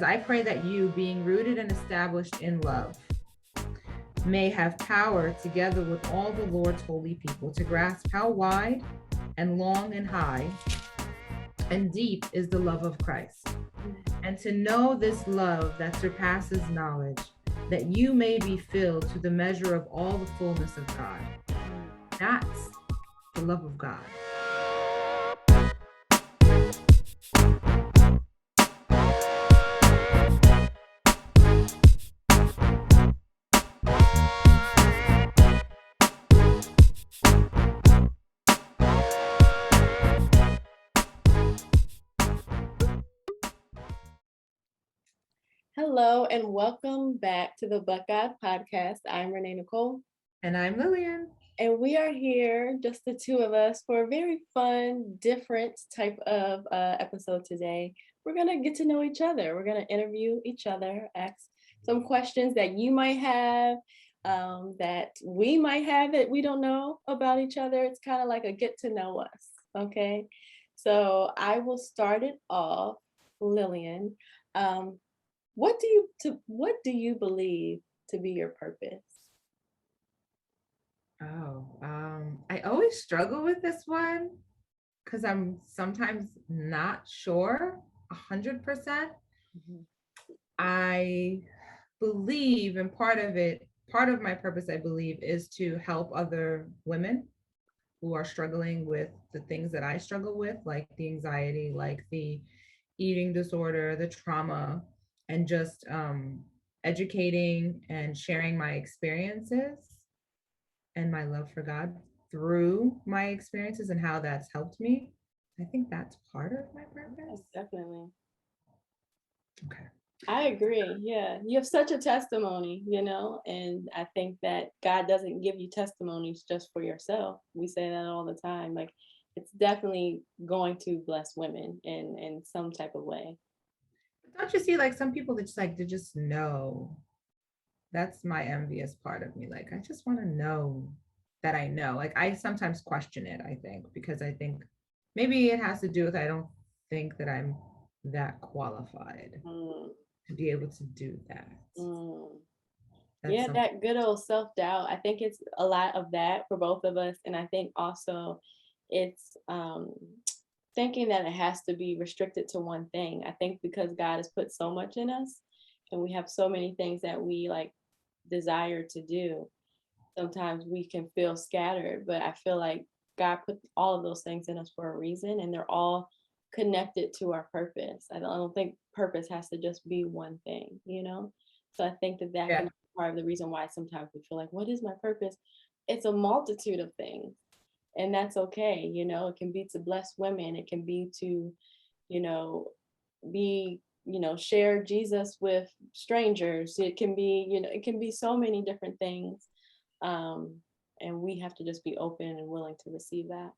I pray that you, being rooted and established in love, may have power together with all the Lord's holy people to grasp how wide and long and high and deep is the love of Christ, and to know this love that surpasses knowledge, that you may be filled to the measure of all the fullness of God. That's the love of God. Hello and welcome back to the But God podcast. I'm Renee Nicole. And I'm Lillian. And we are here, just the two of us, for a very fun, different type of episode today. We're going to get to know each other. We're going to interview each other, ask some questions that you might have, that we might have that we don't know about each other. It's kind of like a get to know us. Okay. So I will start it off, Lillian. What do you believe to be your purpose? I always struggle with this one because I'm sometimes not sure 100%. Mm-hmm. I believe, and part of my purpose, I believe, is to help other women who are struggling with the things that I struggle with, like the anxiety, like the eating disorder, the trauma, and just educating and sharing my experiences and my love for God through my experiences and how that's helped me. I think that's part of my purpose. Yes, definitely. Okay. I agree. Yeah. You have such a testimony, and I think that God doesn't give you testimonies just for yourself. We say that all the time. Like, it's definitely going to bless women in some type of way. Don't you see, like, some people that just like to just know? That's my envious part of me. Like, I just want to know that I know. Like, I sometimes question it, I think, because I think maybe it has to do with I don't think that I'm that qualified to be able to do that. Yeah, that good old self-doubt. I think it's a lot of that for both of us. And I think also it's thinking that it has to be restricted to one thing. I think because God has put so much in us and we have so many things that we like desire to do, sometimes we can feel scattered, but I feel like God put all of those things in us for a reason and they're all connected to our purpose. I don't think purpose has to just be one thing. So I think that can be part of the reason why sometimes we feel like, what is my purpose? It's a multitude of things, and that's okay. It can be to bless women. It can be to, you know, be, share Jesus with strangers. It can be, it can be so many different things. And we have to just be open and willing to receive that.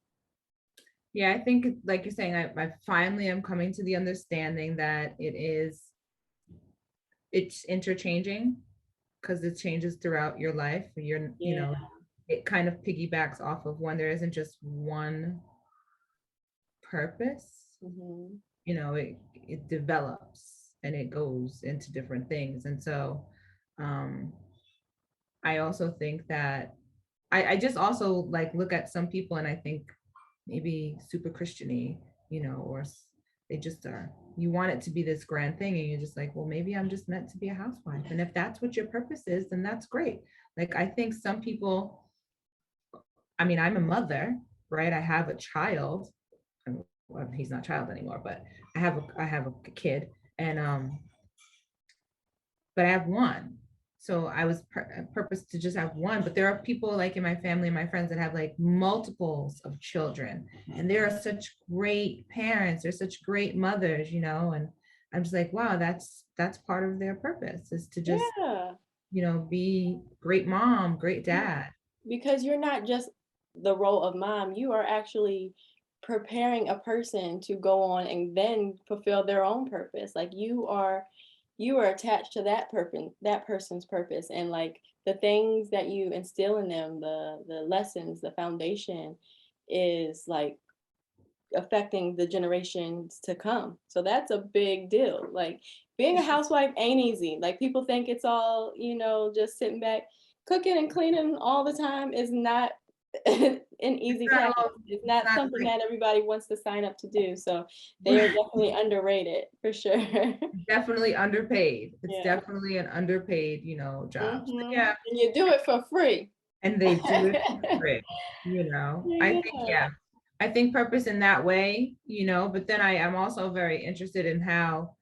Yeah, I think, like you're saying, I finally am coming to the understanding that it's interchanging because it changes throughout your life. It kind of piggybacks off of when there isn't just one purpose. Mm-hmm. It develops and it goes into different things. And so I also think that I just also like look at some people and I think maybe super Christian-y, or they just are. You want it to be this grand thing, and you're just like, well, maybe I'm just meant to be a housewife. And if that's what your purpose is, then that's great. Like, I think some people, I mean, I'm a mother, right? I have a child. Well, he's not a child anymore, but I have a kid, and but I have one. So I was purpose to just have one, but there are people like in my family and my friends that have like multiples of children, and they are such great parents. They're such great mothers, and I'm just like, wow, that's part of their purpose is to just, be great mom, great dad. Because you're not just the role of mom, you are actually preparing a person to go on and then fulfill their own purpose. Like you are attached to that person's purpose, and like the things that you instill in them, the lessons, the foundation is like affecting the generations to come. So that's a big deal. Like being a housewife ain't easy. Like people think it's all, just sitting back, cooking and cleaning all the time is not an easy task. It's It's not not something like that everybody wants to sign up to do. So they are definitely underrated for sure. definitely underpaid. It's Yeah. definitely an underpaid, job. So, yeah. And you do it for free. And they do it for free, I Yeah. think, yeah. I think purpose in that way, but then I am also very interested in how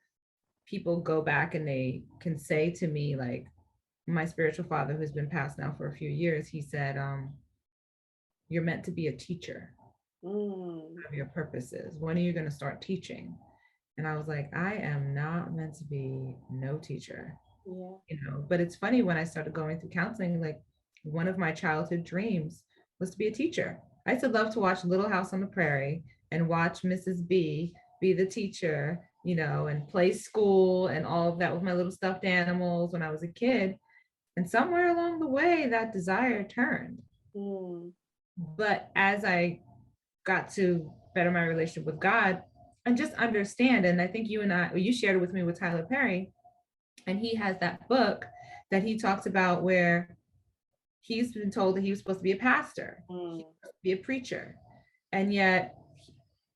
people go back and they can say to me, like, my spiritual father, who's been passed now for a few years, he said, you're meant to be a teacher Mm. of your purposes. When are you going to start teaching? And I was like, I am not meant to be no teacher, Yeah. But it's funny, when I started going through counseling, like, one of my childhood dreams was to be a teacher. I used to love to watch Little House on the Prairie and watch Mrs. B be the teacher, and play school and all of that with my little stuffed animals when I was a kid. And somewhere along the way, that desire turned. Mm. But as I got to better my relationship with God and just understand, and I think you shared it with me with Tyler Perry, and he has that book that he talks about where he's been told that he was supposed to be a pastor, he was supposed to be a preacher, and yet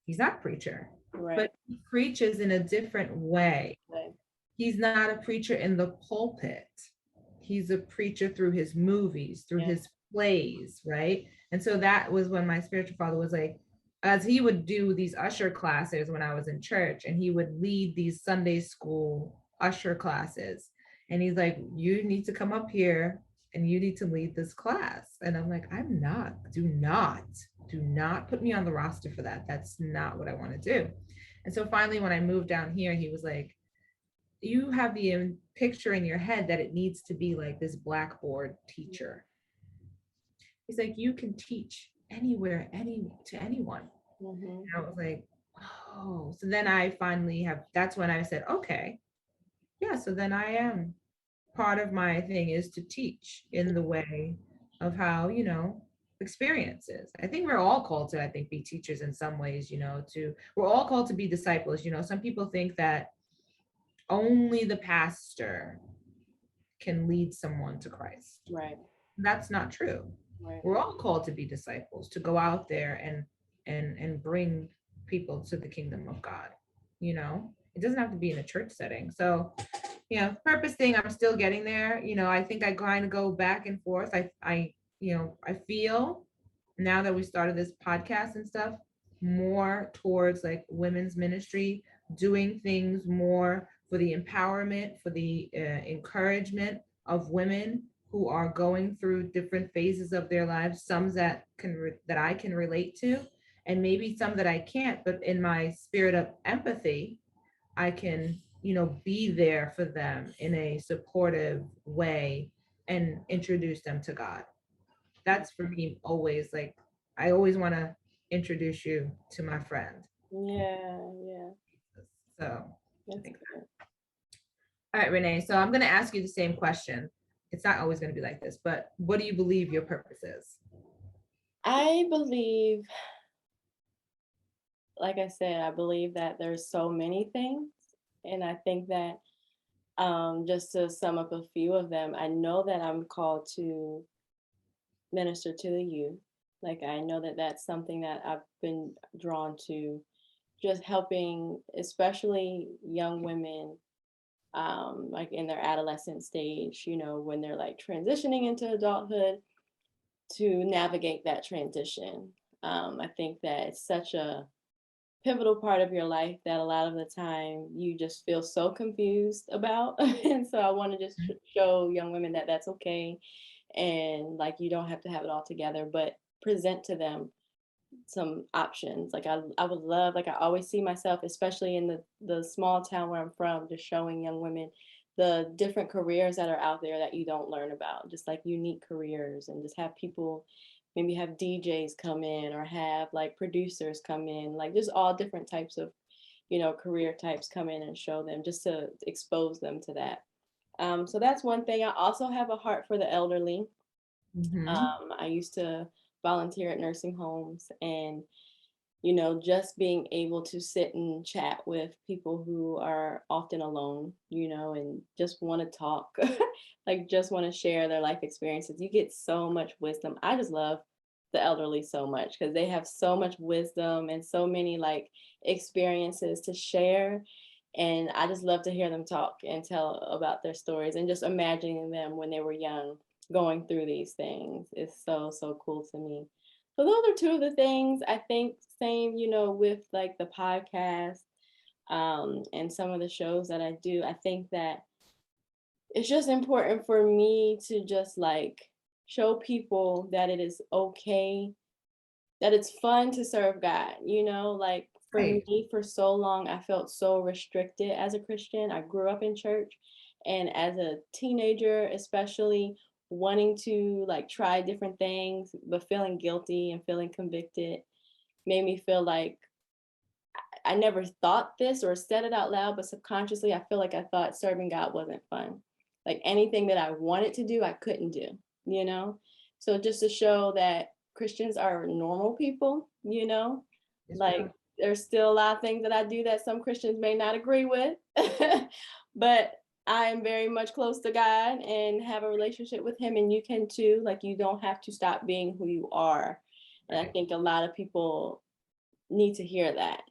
he's not a preacher, Right. but he preaches in a different way. Right. He's not a preacher in the pulpit. He's a preacher through his movies, through his plays, right? And so that was when my spiritual father was like, as he would do these usher classes when I was in church, and he would lead these Sunday school usher classes. And he's like, you need to come up here and you need to lead this class. And I'm like, do not put me on the roster for that. That's not what I want to do. And so finally, when I moved down here, he was like, you have the picture in your head that it needs to be like this blackboard teacher. He's like, you can teach anywhere, to anyone. And I was like, oh. So then I finally that's when I said, okay, yeah, so then I am, part of my thing is to teach in the way of how, experiences. I think we're all called to, I think, be teachers in some ways, we're all called to be disciples. Some people think that only the pastor can lead someone to Christ. Right. That's not true. Right. We're all called to be disciples, to go out there and bring people to the kingdom of God. It doesn't have to be in a church setting. So, purpose thing, I'm still getting there. I think I kind of go back and forth. I feel now that we started this podcast and stuff, more towards like women's ministry, doing things more for the empowerment, for the encouragement of women who are going through different phases of their lives, some that I can relate to, and maybe some that I can't, but in my spirit of empathy, I can, be there for them in a supportive way and introduce them to God. That's for me always, like, I always want to introduce you to my friend. Yeah. So That's good. Good. All right, Renee. So I'm going to ask you the same question. It's not always going to be like this, but what do you believe your purpose is? I believe, like I said, I believe that there's so many things. And I think that just to sum up a few of them, I know that I'm called to minister to the youth. Like I know that that's something that I've been drawn to, just helping, especially young women, like in their adolescent stage, when they're like transitioning into adulthood, to navigate that transition. I think that it's such a pivotal part of your life that a lot of the time you just feel so confused about. And so I want to just show young women that that's okay. And like, you don't have to have it all together, but present to them some options. Like I would love, like I always see myself, especially in the small town where I'm from, just showing young women the different careers that are out there that you don't learn about, just like unique careers, and just have people, maybe have DJs come in or have like producers come in, like just all different types of, career types come in and show them, just to expose them to that. So that's one thing. I also have a heart for the elderly. Mm-hmm. I used to volunteer at nursing homes, and just being able to sit and chat with people who are often alone, and just want to talk, like just want to share their life experiences. You get so much wisdom. I just love the elderly so much because they have so much wisdom and so many like experiences to share. And I just love to hear them talk and tell about their stories and just imagining them when they were young going through these things is so, so cool to me. So those are two of the things I think. Same, with like the podcast, and some of the shows that I do. I think that it's just important for me to just like show people that it is okay, that it's fun to serve God. Like for Right. me, for so long, I felt so restricted as a Christian. I grew up in church, and as a teenager, especially wanting to like try different things, but feeling guilty and feeling convicted made me feel like I never thought this or said it out loud, but subconsciously, I feel like I thought serving God wasn't fun. Like anything that I wanted to do, I couldn't do, you know? So just to show that Christians are normal people, Yes, we like are. there's still a lot of things that I do that some Christians may not agree with, but I am very much close to God and have a relationship with Him, and you can too. Like, you don't have to stop being who you are. And I Right. think a lot of people need to hear that,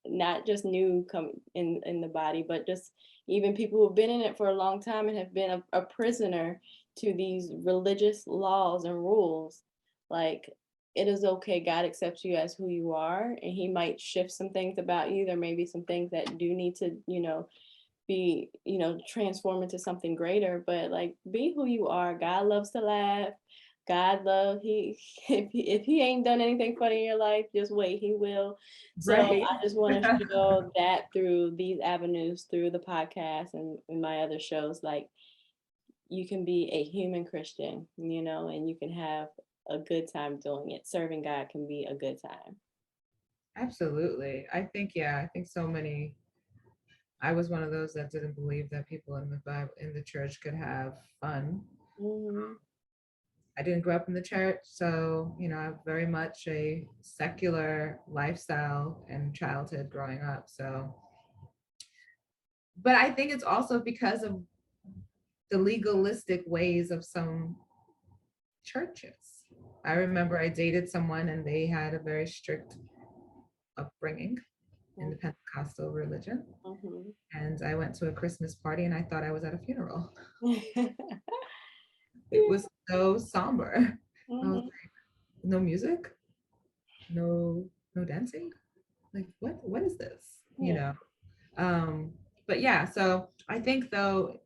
not just new come in the body, but just even people who've been in it for a long time and have been a prisoner to these religious laws and rules. Like, it is okay. God accepts you as who you are, and He might shift some things about you. There may be some things that do need to, be, transform into something greater, but like, be who you are. God loves to laugh. God love he if he ain't done anything funny in your life, just wait, He will. So Right. I just want to show that through these avenues, through the podcast and my other shows, like, you can be a human Christian, and you can have a good time doing it. Serving God can be a good time. Absolutely. I think, yeah, I think so many, I was one of those that didn't believe that people in the Bible, in the church could have fun. Mm-hmm. I didn't grow up in the church, so, I have very much a secular lifestyle and childhood growing up. So, but I think it's also because of the legalistic ways of some churches. I remember I dated someone and they had a very strict upbringing in the Pentecostal religion. Mm-hmm. And I went to a Christmas party and I thought I was at a funeral. Mm-hmm. It was so somber. I was Mm-hmm. like, no music, no dancing. Like, what is this? Yeah. Um, but yeah, so I think though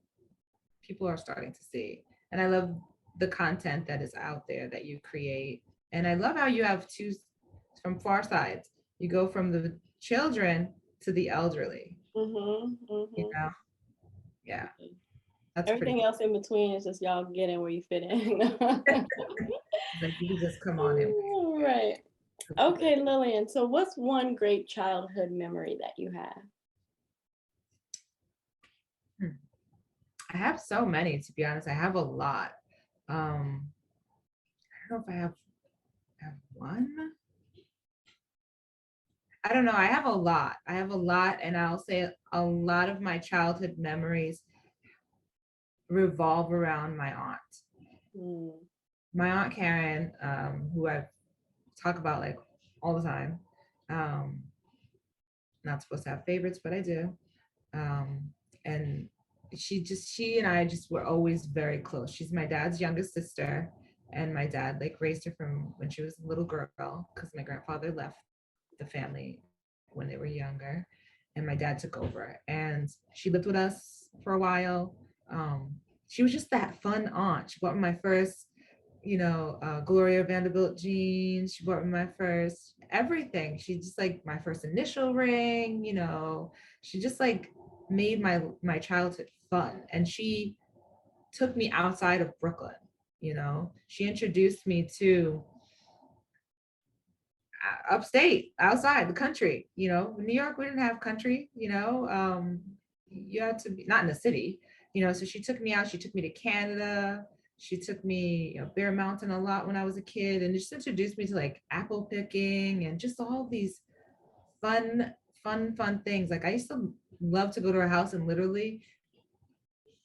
people are starting to see, and I love the content that is out there that you create. And I love how you have two from far sides. You go from the children to the elderly, Mm-hmm. you Mm-hmm. know? Yeah, that's pretty Everything cool. else in between is just y'all getting where you fit in. It's like you just come on in. Right. Okay, Lillian. So, what's one great childhood memory that you have? Hmm. I have so many, to be honest. I have a lot. I don't know if I have one. I don't know. I have a lot. I have a lot, and I'll say a lot of my childhood memories revolve around my aunt. Mm. My aunt Karen, who I talk about like all the time. Um, Not supposed to have favorites, but I do. Um, and she and I just were always very close. She's my dad's youngest sister, and my dad like raised her from when she was a little girl because my grandfather left the family when they were younger, and my dad took over. And she lived with us for a while. She was just that fun aunt. She bought me my first Gloria Vanderbilt jeans. She bought me my first everything. She just like my first initial ring. She just like made my childhood fun. And she took me outside of Brooklyn. She introduced me to upstate, outside the country. New York, we didn't have country. You had to be not in the city. So she took me out. She took me to Canada. She took me, Bear Mountain a lot when I was a kid, and just introduced me to like apple picking and just all these fun, fun things. Like I used to love to go to her house and literally,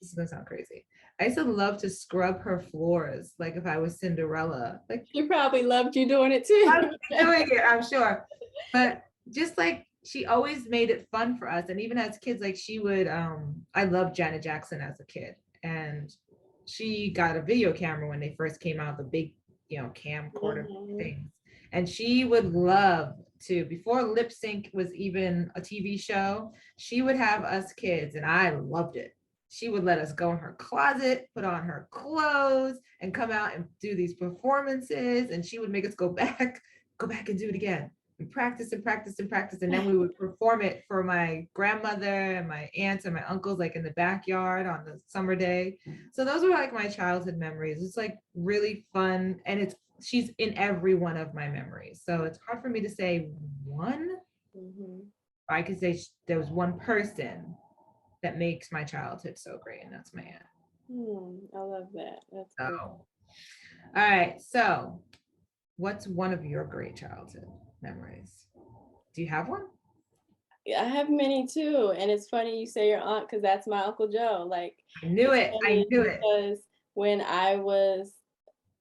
this is gonna sound crazy. I used to love to scrub her floors, like if I was Cinderella. Like She probably loved you doing it I'm too. doing it, I'm sure. But just like she always made it fun for us. And even as kids, like she would, I loved Janet Jackson as a kid. And she got a video camera when they first came out, the big, camcorder Mhm. things. And she would love to, before lip sync was even a TV show, she would have us kids, and I loved it. She would let us go in her closet, put on her clothes, and come out and do these performances. And she would make us go back, go back and do it again. And practice and practice and practice. And then we would perform it for my grandmother and my aunts and my uncles, like in the backyard on the summer day. So those were like my childhood memories. It's like really fun. And she's in every one of my memories. So it's hard for me to say one. Mhm. I could say there was one person that makes my childhood so great, and that's my aunt. I love that. That's So, cool. all right. So, what's one of your great childhood memories? Do you have one? Yeah, I have many too, and it's funny you say your aunt because that's my Uncle Joe. Like, I knew it's it. I funny knew it. because when I was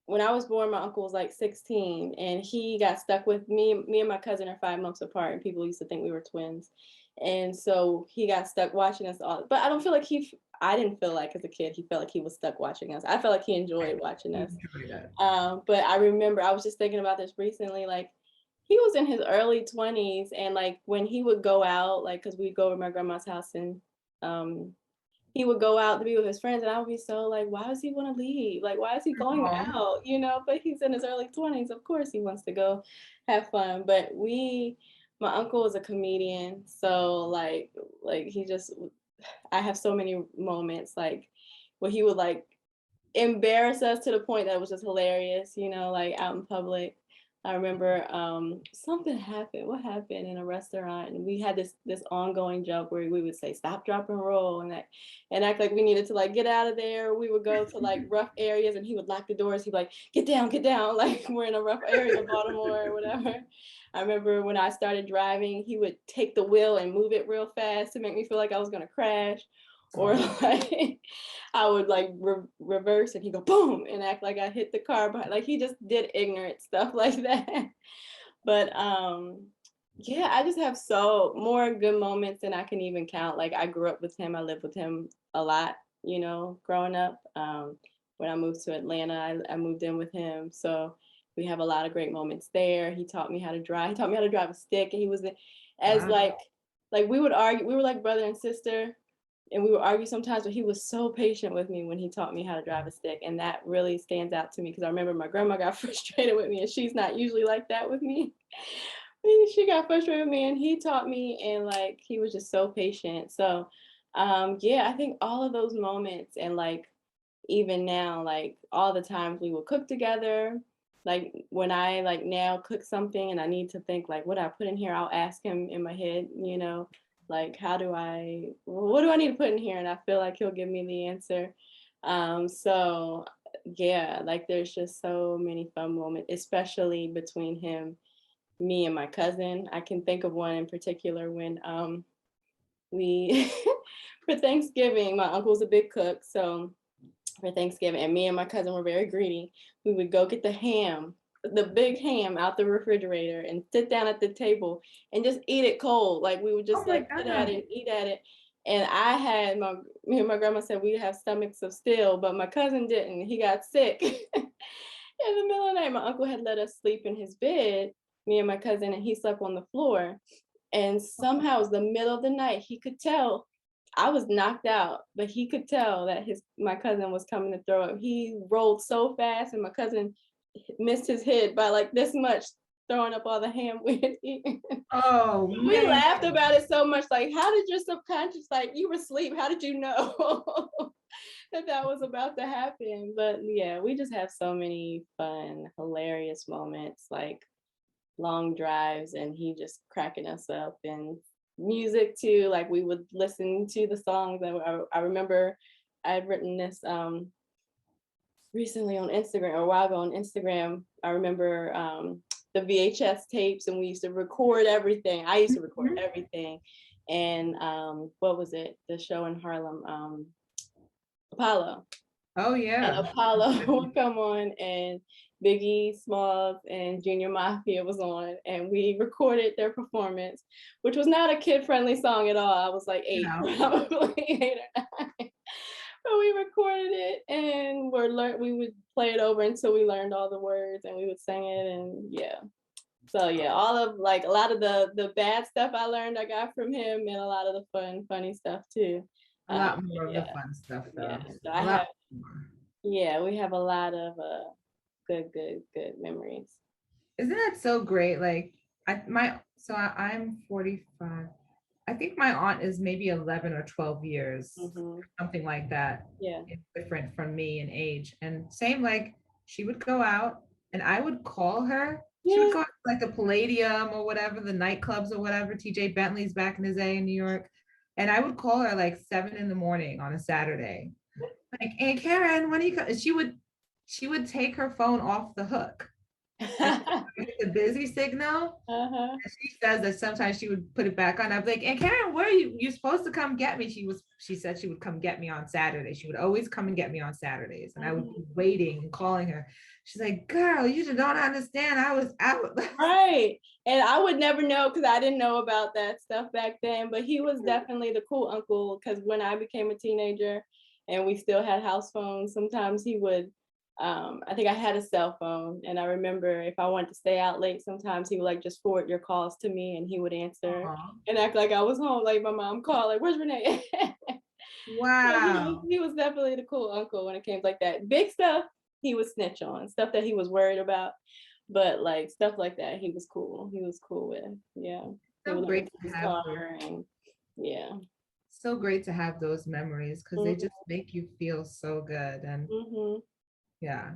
when I was born, my uncle was like 16, and he got stuck with me. Me and my cousin are 5 months apart, and people used to think we were twins. And so he got stuck watching us all. But I don't feel like I didn't feel like as a kid he felt like he was stuck watching us. I felt like he enjoyed watching You us. enjoyed it. But I remember I was just thinking about this recently. Like he was in his early 20s, and like when he would go out, like because we'd go to my grandma's house and um, he would go out to be with his friends, and I would be so like, why does he want to leave? Like, why is he going Aw. out? But he's in his early 20s. Of course, he wants to go have fun. But my uncle was a comedian, so like he just, I have so many moments like where he would like embarrass us to the point that it was just hilarious, like out in public. I remember something happened. What happened in a restaurant? And we had this ongoing joke where we would say stop, drop, and roll, and act like we needed to like get out of there. We would go to like rough areas, and he would lock the doors. He'd be like, get down, like we're in a rough area of Baltimore or whatever. I remember when I started driving, he would take the wheel and move it real fast to make me feel like I was gonna crash, or Aw. like I would like reverse and he'd go boom and act like I hit the car behind. Like he just did ignorant stuff like that. But yeah, I just have so more good moments than I can even count. Like I grew up with him. I lived with him a lot, growing up. When I moved to Atlanta, I moved in with him. So we have a lot of great moments there. He taught me how to drive. He taught me how to drive a stick. And he was as Wow. like we would argue. We were like brother and sister, and we would argue sometimes, but he was so patient with me when he taught me how to drive a stick. And that really stands out to me because I remember my grandma got frustrated with me, and she's not usually like that with me. She got frustrated with me, and he taught me, and like he was just so patient. So yeah, I think all of those moments, and like even now, like all the times we will cook together. Like when I like now cook something and I need to think like what I put in here, I'll ask him in my head, like what do I need to put in here? And I feel like he'll give me the answer. So yeah, like there's just so many fun moments, especially between me and my cousin. I can think of one in particular when we for Thanksgiving, my uncle's a big cook, so for Thanksgiving, and me and my cousin were very greedy. We would go get the big ham out the refrigerator and sit down at the table and just eat it cold. Like we would Oh just my like sit at God. it, eat at it. And me and my grandma said we have stomachs of steel, but my cousin didn't. He got sick. In the middle of the night, my uncle had let us sleep in his bed, me and my cousin, and he slept on the floor. And somehow it was the middle of the night. He could tell I was knocked out, but he could tell that my cousin was coming to throw up. He rolled so fast, and my cousin missed his head by like this much, throwing up all the ham we had eaten. Oh We man. laughed about it so much. Like, how did your subconscious, like, you were asleep? How did you know that was about to happen? But yeah, we just have so many fun, hilarious moments, like long drives, and he just cracking us up, and music too. Like we would listen to the songs. I remember I had written this recently on Instagram, or a while ago on Instagram, I remember the VHS tapes, and we used to record everything. I used to record Mhm. everything. And what was it? The show in Harlem, Apollo. Oh And yeah. Apollo would come on, and Biggie Smalls and Junior Mafia was on, and we recorded their performance, which was not a kid-friendly song at all. I was like 8, No. probably 8 or 9. But we recorded it, and we would play it over until we learned all the words, and we would sing it, and yeah. So yeah, all of like a lot of the bad stuff I learned I got from him, and a lot of the funny stuff too. A lot more of the Yeah, fun stuff yeah. though. So A I lot have, more. yeah, we have a lot of good memories. Isn't that so great? Like I'm 45. I think my aunt is maybe 11 or 12 years, Hmm. something like that. Yeah. It's different from me in age. And same, like she would go out and I would call her. She would Yeah. go out to like the Palladium or whatever, the nightclubs or whatever, TJ Bentley's back in his day in New York. And I would call her like 7 in the morning on a Saturday. Like, Aunt Karen, when are you she would take her phone off the hook. And the busy signal. Uh-huh. And she says that sometimes she would put it back on. I'd be like, and Karen, where are you? You're supposed to come get me. She said she would come get me on Saturday. She would always come and get me on Saturdays. And I would be waiting and calling her. She's like, girl, you just don't understand. I was out. Right. And I would never know, because I didn't know about that stuff back then. But he was definitely the cool uncle, because when I became a teenager and we still had house phones, sometimes he would, I think I had a cell phone. And I remember if I wanted to stay out late, sometimes he would like just forward your calls to me, and he would answer Aw. and act like I was home. Like my mom called, like, where's Renee? So Wow. he was definitely the cool uncle when it came to like that. Big stuff he would snitch on, stuff that he was worried about. But like stuff like that, he was cool. He was cool with. Yeah. He So would let me great take to his have car, those. and yeah. So great to have those memories because they Hmm. just make you feel so good. And Hmm. yeah,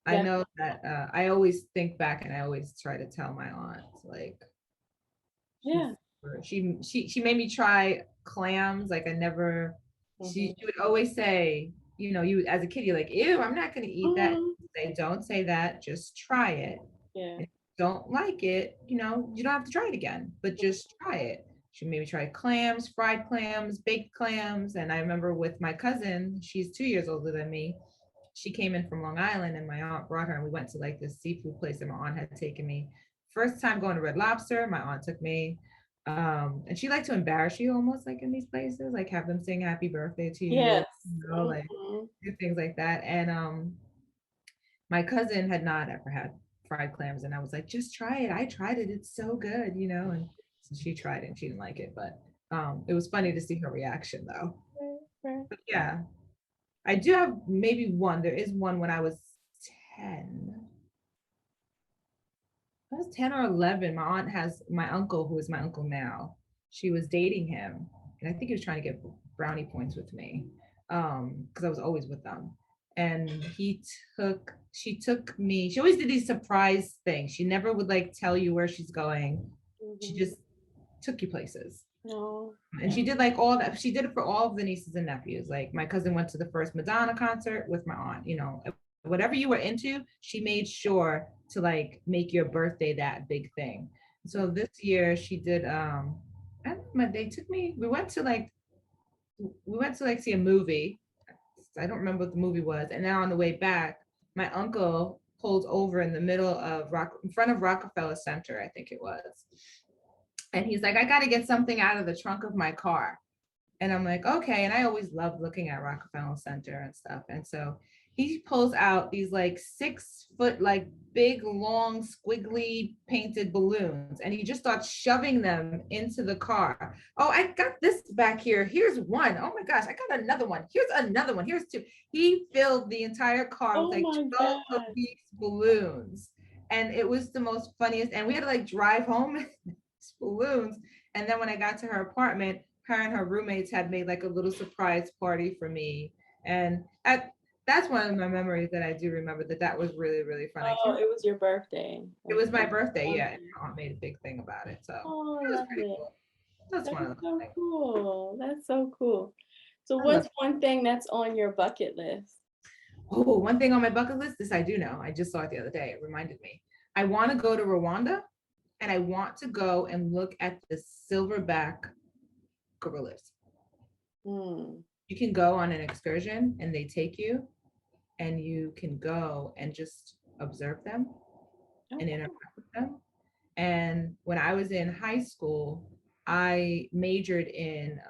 I That, know that I always think back and I always try to tell my aunt, like, she's yeah. she made me try clams. Like I never, Hmm. she would always say, you as a kid, you're like, ew, I'm not gonna eat that. Hmm. They don't say that, just try it. Yeah. And if you don't like it, you don't have to try it again, but just try it. She made me try clams, fried clams, baked clams. And I remember with my cousin, she's 2 years older than me. She came in from Long Island and my aunt brought her and we went to like this seafood place that my aunt had taken me. First time going to Red Lobster, my aunt took me. And she liked to embarrass you almost like in these places, like have them sing happy birthday to you, Yes. like Hmm. do things like that. And my cousin had not ever had fried clams and I was like, just try it. I tried it. It's so good, and so she tried it and she didn't like it, but it was funny to see her reaction though. Right, right. But yeah, I do have maybe one. There is one when I was 10. I was 10 or 11. My aunt has my uncle, who is my uncle now. She was dating him. And I think he was trying to get brownie points with me because I was always with them. And she took me, she always did these surprise things. She never would like tell you where she's going. She Hmm. just took you places. No. And she did like all that. She did it for all of the nieces and nephews. Like my cousin went to the first Madonna concert with my aunt, whatever you were into, she made sure to like make your birthday that big thing. So this year she did I don't know, they took me, we went to like see a movie. I don't remember what the movie was. And now on the way back, my uncle pulled over in the middle of in front of Rockefeller Center, I think it was. And he's like, I got to get something out of the trunk of my car. And I'm like, okay. And I always loved looking at Rockefeller Center and stuff. And so he pulls out these like 6 foot, like big, long, squiggly painted balloons. And he just starts shoving them into the car. Oh, I got this back here. Here's one. Oh my gosh, I got another one. Here's another one. Here's two. He filled the entire car with Oh like my 12 of God. these balloons. And it was the most funniest. And we had to like drive home balloons. And then when I got to her apartment, her and her roommates had made like a little surprise party for me. And that's one of my memories that I do remember that was really, really fun. I Oh, can't, it was your birthday. it was my birthday, yeah. And Okay. my aunt made a big thing about it. So Oh, I it was love pretty it. cool. That's That's one of the so things. cool. That's so cool. So I love what's one thing that's on your bucket list? Oh, one thing on my bucket list, this I do know. I just saw it the other day. It reminded me. I want to go to Rwanda, and I want to go and look at the silverback gorillas. Mm. You can go on an excursion and they take you, and you can go and just observe them and Okay. interact with them. And when I was in high school, I majored in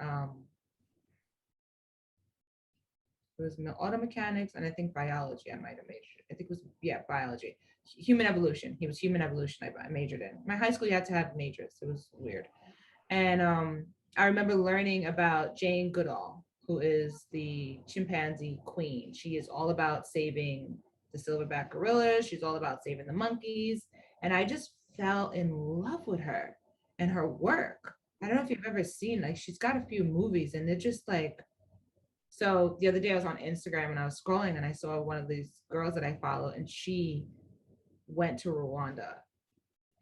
it was auto mechanics and I think biology. I might have majored. I think it was biology, human evolution. He was human evolution. I majored in my high school. You had to have majors. It was weird. And I remember learning about Jane Goodall, who is the chimpanzee queen. She is all about saving the silverback gorillas. She's all about saving the monkeys. And I just fell in love with her and her work. I don't know if you've ever seen, like, she's got a few movies and they're just like, so the other day I was on Instagram and I was scrolling and I saw one of these girls that I follow and she went to Rwanda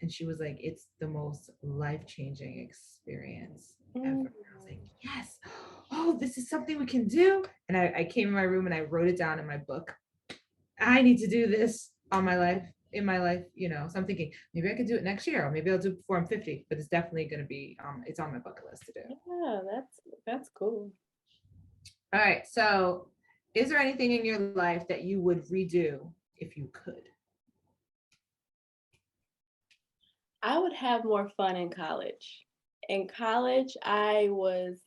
and she was like, it's the most life-changing experience ever. I was like, yes, oh, this is something we can do. And I came in my room and I wrote it down in my book. I need to do this on my life, in my life, you know. So I'm thinking maybe I could do it next year, or maybe I'll do it before I'm 50, but it's definitely going to be, it's on my bucket list to do. Yeah, that's cool. All right. So is there anything in your life that you would redo if you could? I would have more fun in college. In college, I was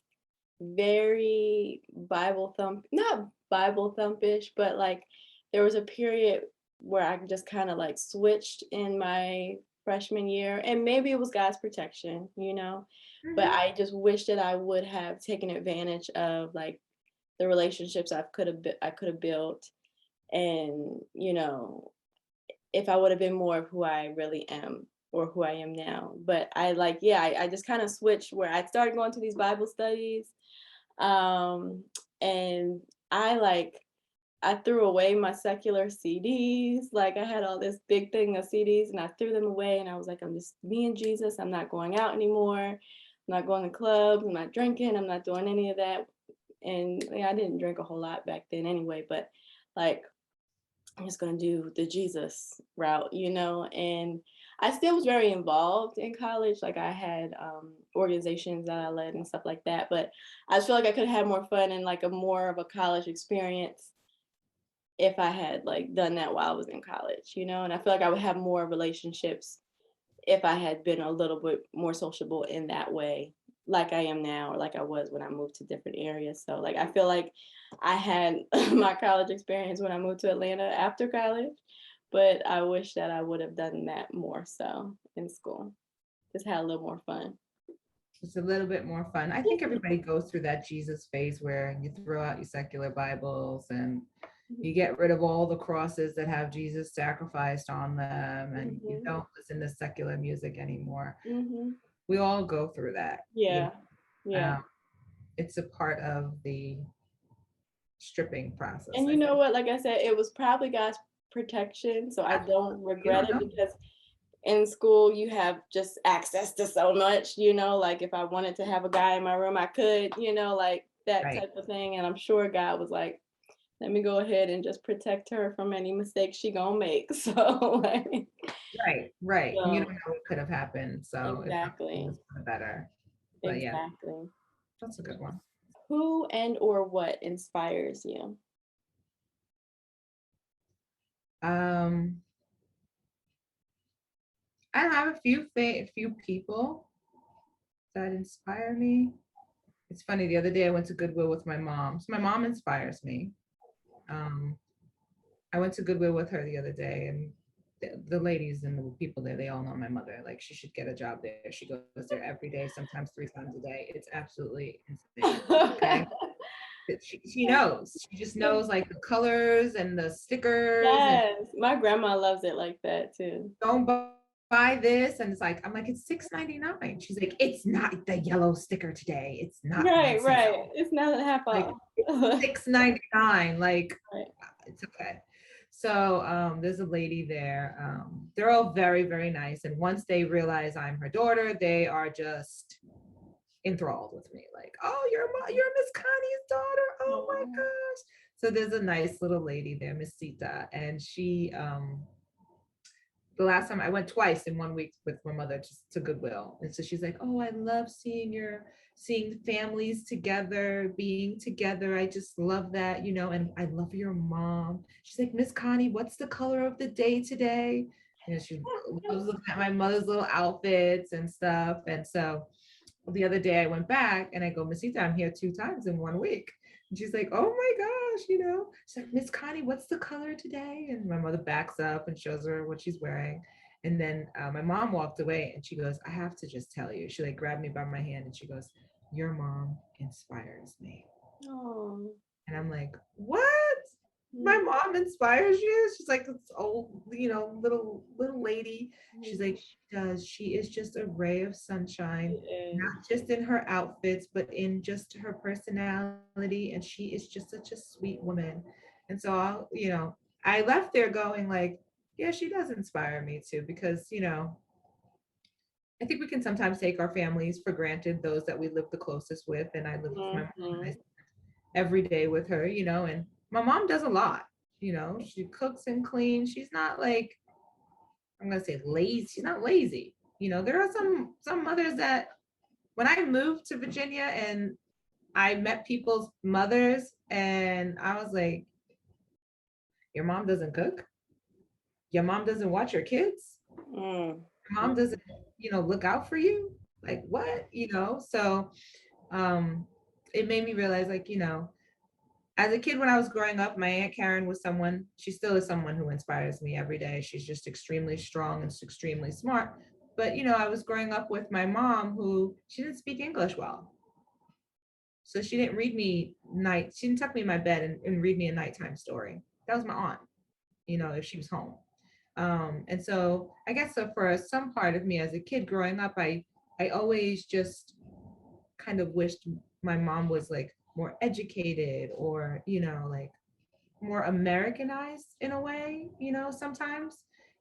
very not Bible thumpish, but like there was a period where I just kind of like switched in my freshman year, and maybe it was God's protection, you know, but Mhm. I just wish that I would have taken advantage of like the relationships I could have built, and you know, if I would have been more of who I really am or who I am now. But I like, yeah, I just kind of switched where I started going to these Bible studies. And I like, I threw away my secular CDs. Like I had all this big thing of CDs and I threw them away and I was like, I'm just me and Jesus. I'm not going out anymore. I'm not going to clubs. I'm not drinking. I'm not doing any of that. And yeah, I didn't drink a whole lot back then anyway, but like I'm just going to do the Jesus route, you know? And I still was very involved in college. Like I had organizations that I led and stuff like that. But I just feel like I could have had more fun and like a more of a college experience if I had like done that while I was in college, you know? And I feel like I would have more relationships if I had been a little bit more sociable in that way, like I am now, or like I was when I moved to different areas. So like I feel like I had my college experience when I moved to Atlanta after college, but I wish that I would have done that more so in school. Just had a little more fun. It's a little bit more fun. I think everybody goes through that Jesus phase where you throw out your secular Bibles and you get rid of all the crosses that have Jesus sacrificed on them and you Mm-hmm. don't listen to secular music anymore. Mm-hmm. We all go through that. Yeah. know, Yeah. it's a part of the stripping process, And I you know think. what? Like I said, it was probably God's protection. So I don't You regret don't it know. because in school you have just access to so much, you know, like if I wanted to have a guy in my room, I could, you know, like that Right, type of thing. And I'm sure God was like, let me go ahead and just protect her from any mistakes she gonna make. So like, right. And you don't so know what could have happened. So it probably exactly. was for the better. But yeah, Exactly. that's a good one. Who and or what inspires you? Um, I have a few people that inspire me. It's funny, the other day I went to Goodwill with my mom. So my mom inspires me. Um, I went to Goodwill with her the other day and the ladies and the people there, they all know my mother. Like she should get a job there. She goes there every day, sometimes 3 times a day. It's absolutely insane. Okay. She knows. She just knows like the colors and the stickers and Yes, my grandma loves it like that too. don't buy this. And it's like, I'm like, it's $6.99. She's like, it's not the yellow sticker today. It's not on Right, right. sale. It's not a half Like off. it's $6.99. Like Right. it's okay. So there's a lady there. They're all very, very nice. And once they realize I'm her daughter, they are just enthralled with me. Like, oh, you're Miss Connie's daughter. Oh my Oh, gosh. So there's a nice little lady there, Miss Sita, and she the last time I went twice in 1 week with my mother just to Goodwill. And so she's like, oh, I love seeing families together, being together. I just love that, and I love your mom. She's like, Miss Connie, what's the color of the day today? She loves looking at my mother's little outfits and stuff. And so the other day I went back and I go, Miss Sita, I'm here 2 times in 1 week. And she's like, oh my gosh, she's like, Miss Connie, what's the color today? And my mother backs up and shows her what she's wearing. And then my mom walked away and she goes, I have to just tell you. She like grabbed me by my hand and she goes, your mom inspires me. Oh. And I'm like, what? My mom inspires you? She's like this old, little lady. She's like, she does. She is just a ray of sunshine, not just in her outfits, but in just her personality. And she is just such a sweet woman. And so I left there going like, yeah, she does inspire me too, because, I think we can sometimes take our families for granted, those that we live the closest with. And I live with my mom. And I every day with her, and my mom does a lot, she cooks and cleans. She's not like, I'm gonna say lazy. She's not lazy. There are some mothers that when I moved to Virginia and I met people's mothers and I was like, your mom doesn't cook? Your mom doesn't watch your kids? Your mom doesn't, look out for you? Like what? So it made me realize like, as a kid when I was growing up, my Aunt Karen was someone, she still is someone who inspires me every day. She's just extremely strong and extremely smart. But, I was growing up with my mom who, she didn't speak English well. So she didn't she didn't tuck me in my bed and read me a nighttime story. That was my aunt, if she was home. And so I guess so for some part of me as a kid growing up, I always just kind of wished my mom was like more educated or, like more Americanized in a way, sometimes,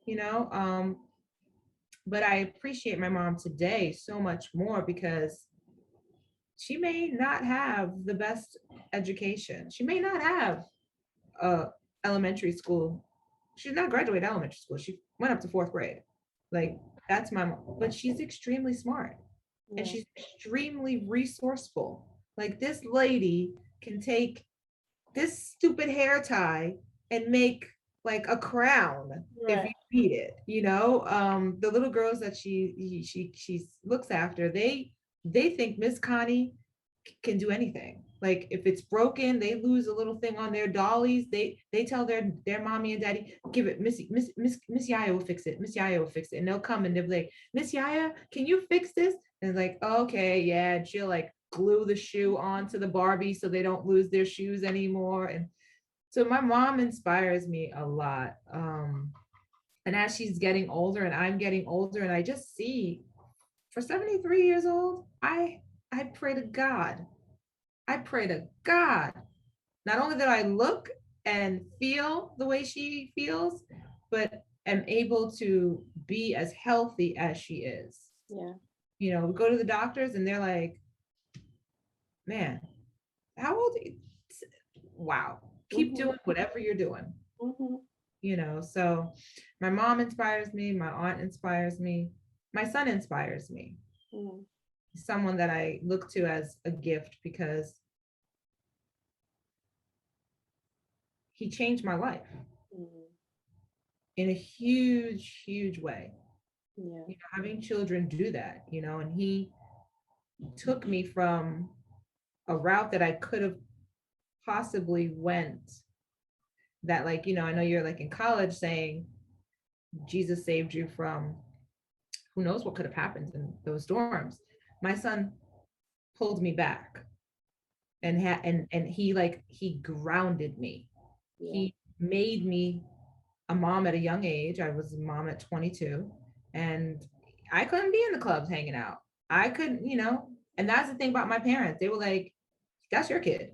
you know. But I appreciate my mom today so much more because she may not have the best education. She may not have elementary school. She did not graduate elementary school. She went up to 4th grade. Like that's my mom, but she's extremely smart and she's extremely resourceful. Like this lady can take this stupid hair tie and make like a crown if you need it. The little girls that she looks after, they think Miss Connie can do anything. Like if it's broken, they lose a little thing on their dollies. They tell their mommy and daddy, give it, Miss Yaya will fix it. Miss Yaya will fix it. And they'll come and they'll be like, Miss Yaya, can you fix this? And it's like, okay, yeah. And she'll like glue the shoe onto the Barbie so they don't lose their shoes anymore. And so my mom inspires me a lot. And as she's getting older and I'm getting older, and I just see for 73 years old, I pray to God. I pray to God. Not only that I look and feel the way she feels, but am able to be as healthy as she is. Yeah. We go to the doctors and they're like, man, how old are you? Wow. Keep doing whatever you're doing. So my mom inspires me, my aunt inspires me, my son inspires me. Someone that I look to as a gift because he changed my life in a huge, huge way. Having children do that, and he took me from a route that I could have possibly went that like, I know you're like in college saying Jesus saved you from who knows what could have happened in those storms. My son pulled me back and he grounded me. He made me a mom at a young age. I was a mom at 22 and I couldn't be in the clubs hanging out. I couldn't, and that's the thing about my parents. They were like, that's your kid.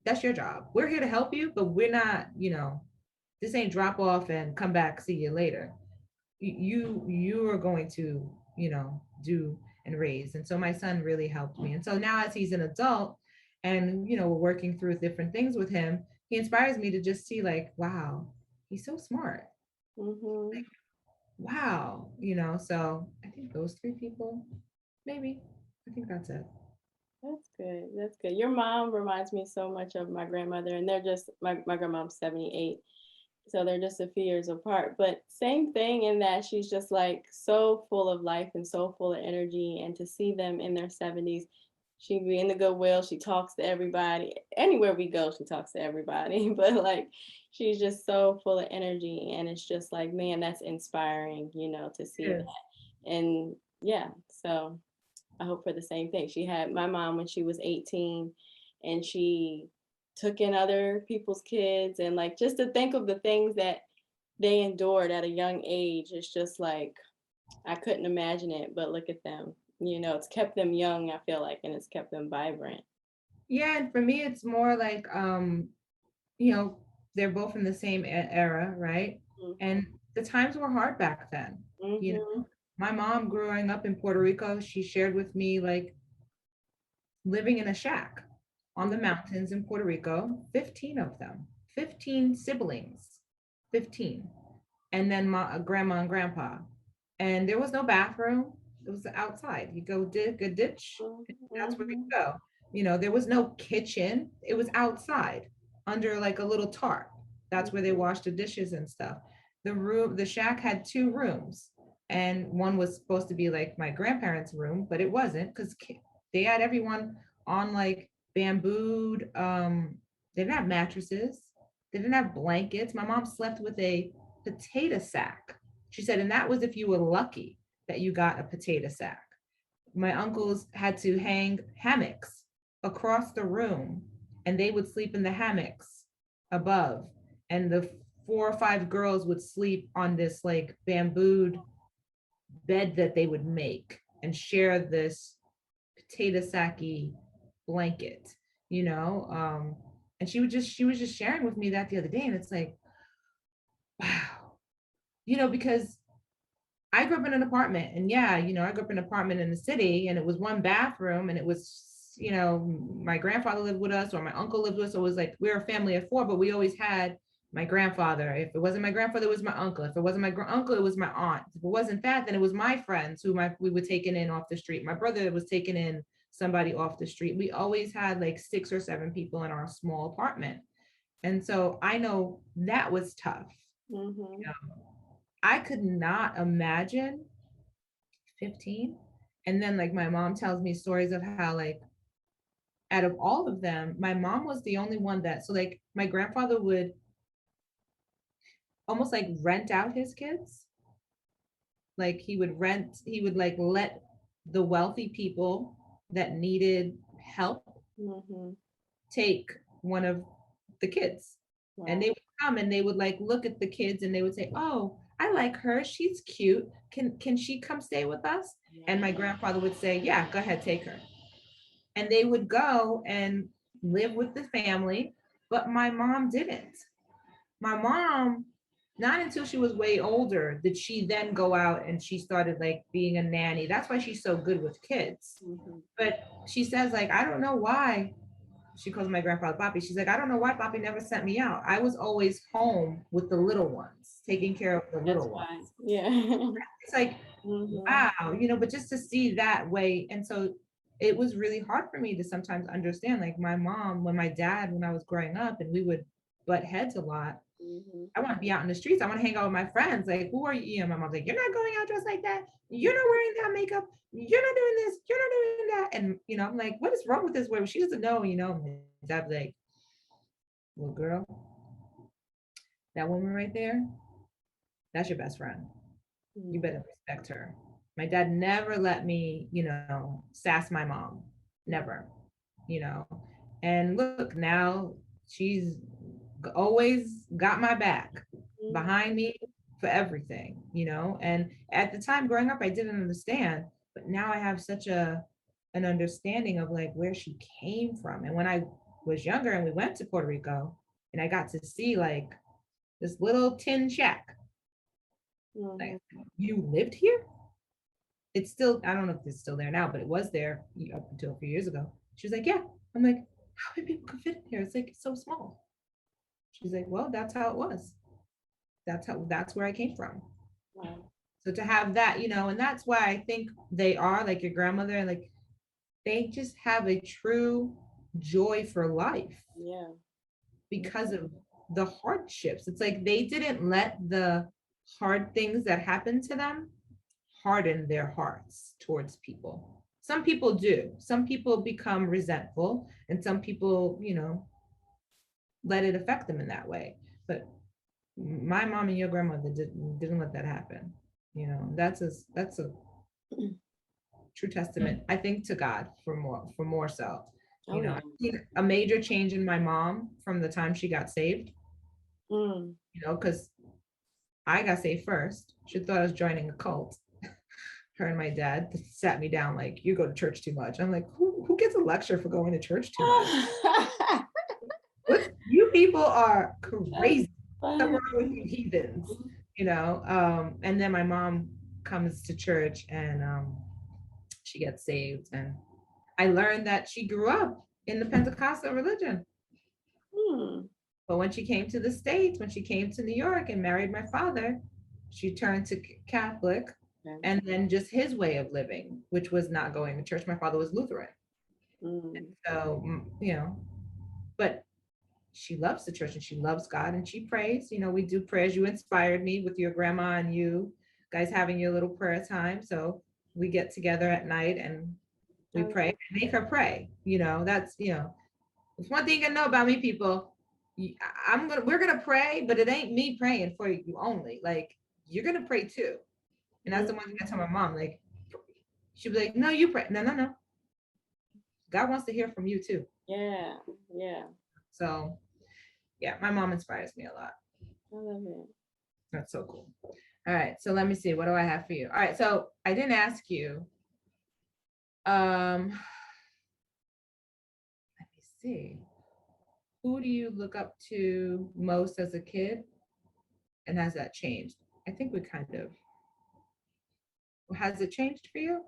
That's your job. We're here to help you, but we're not, this ain't drop off and come back, see you later. You are going to, do and raise. And so my son really helped me. And so now as he's an adult and, we're working through different things with him, he inspires me to just see like, wow, he's so smart. Mm-hmm. Like, wow, so I think those three people, maybe. I think that's it. That's good. That's good. Your mom reminds me so much of my grandmother, and they're just my grandmom's 78. So they're just a few years apart. But same thing in that she's just like so full of life and so full of energy. And to see them in their 70s, she be in the Goodwill, she talks to everybody. Anywhere we go, she talks to everybody. But like she's just so full of energy. And it's just like, man, that's inspiring, to see It is. that. And yeah, so I hope for the same thing. She had my mom when she was 18, and she took in other people's kids, and like just to think of the things that they endured at a young age, it's just like I couldn't imagine it, but look at them. It's kept them young, I feel like, and it's kept them vibrant. Yeah, and for me, it's more like, you know, they're both in the same era, right? And the times were hard back then. You Mm-hmm. know, my mom growing up in Puerto Rico, she shared with me like living in a shack on the mountains in Puerto Rico, 15 of them, 15 siblings, 15. And then my grandma and grandpa. And there was no bathroom. It was outside. You go dig a ditch, and that's where you Mm-hmm. go. There was no kitchen. It was outside under like a little tarp. That's where they washed the dishes and stuff. The shack had two rooms, and one was supposed to be like my grandparents' room, but it wasn't because they had everyone on like bambooed. They didn't have mattresses. They didn't have blankets. My mom slept with a potato sack. She said, and that was if you were lucky that you got a potato sack. My uncles had to hang hammocks across the room, and they would sleep in the hammocks above. And the four or five girls would sleep on this like bambooed bed that they would make and share this potato sacky blanket, you know. And she was just sharing with me that the other day, and it's like, wow, because I grew up in an apartment, and yeah, I grew up in an apartment in the city, and it was one bathroom, and it was, my grandfather lived with us, or my uncle lived with us. So it was like we were a family of four, but we always had my grandfather. If it wasn't my grandfather, it was my uncle. If it wasn't my uncle, it was my aunt. If it wasn't that, then it was my friends who we were taking in off the street. My brother was taking in somebody off the street. We always had like 6 or 7 people in our small apartment, and so I know that was tough. Mm-hmm. I could not imagine 15. And then like my mom tells me stories of how like out of all of them, my mom was the only one that, so like my grandfather would almost like rent out his kids. Like he would like let the wealthy people that needed help Mm-hmm. take one of the kids. And they Wow. would come and they would like look at the kids and they would say, "Oh, I like her. She's cute. Can she come stay with us?" And my grandfather would say, "Yeah, go ahead, take her." And they would go and live with the family, but my mom didn't. My mom, not until she was way older did she then go out and she started like being a nanny. That's why she's so good with kids. Mm-hmm. But she says like, I don't know why. She calls my grandfather Papi. She's like, I don't know why Papi never sent me out. I was always home with the little ones, taking care of the That's little ones. fine. Yeah. It's like, Mm-hmm. wow, but just to see that way. And so it was really hard for me to sometimes understand, like my mom, when I was growing up and we would butt heads a lot. Mm-hmm. I want to be out in the streets. I want to hang out with my friends. Like, who are you? My mom's like, you're not going out dressed like that. You're not wearing that makeup. You're not doing this. You're not doing that. And, I'm like, what is wrong with this word? She doesn't know, My dad's like, little girl, that woman right there, that's your best friend. You better respect her. My dad never let me, sass my mom. Never, you know. And look, now she's always got my back Mm-hmm. behind me for everything. And at the time growing up, I didn't understand, but now I have such an understanding of like where she came from. And when I was younger and we went to Puerto Rico and I got to see like this little tin shack, Mm-hmm. like, you lived here? It's still, I don't know if it's still there now, but it was there up until a few years ago. She was like, yeah. I'm like, how many people could fit in here? It's like, it's so small. She's like, well, that's how it was. That's where I came from. Wow. So to have that, and that's why I think they are like your grandmother, like they just have a true joy for life Yeah. because of the hardships. It's like they didn't let the hard things that happened to them harden their hearts towards people. Some people do. Some people become resentful, and some people, let it affect them in that way. But my mom and your grandmother didn't let that happen. That's a true testament, I think, to God for more so. Oh yeah. I've seen a major change in my mom from the time she got saved, Mm. because I got saved first. She thought I was joining a cult. Her and my dad sat me down like, you go to church too much. I'm like, who gets a lecture for going to church too much? What, you people are That's crazy. What's funny. wrong with you heathens? And then my mom comes to church, and she gets saved. And I learned that she grew up in the Pentecostal religion. Hmm. But when she came to the States, when she came to New York and married my father, she turned to Catholic, Okay. and then just his way of living, which was not going to church. My father was Lutheran. Mm. So, but she loves the church and she loves God and she prays. We do prayers. You inspired me with your grandma and you guys having your little prayer time. So we get together at night and we Oh pray, make her pray. It's one thing you know about me, people. We're gonna pray, but it ain't me praying for you only. Like, you're gonna pray too. And yeah. that's the one thing I tell my mom. Like, she'd be like, no, you pray. No, no, no. God wants to hear from you too. Yeah. Yeah. So yeah, my mom inspires me a lot. I love it. That's so cool. All right. So let me see. What do I have for you? All right. So I didn't ask you. Let me see. Who do you look up to most as a kid? And has that changed? I think we kind of, has it changed for you?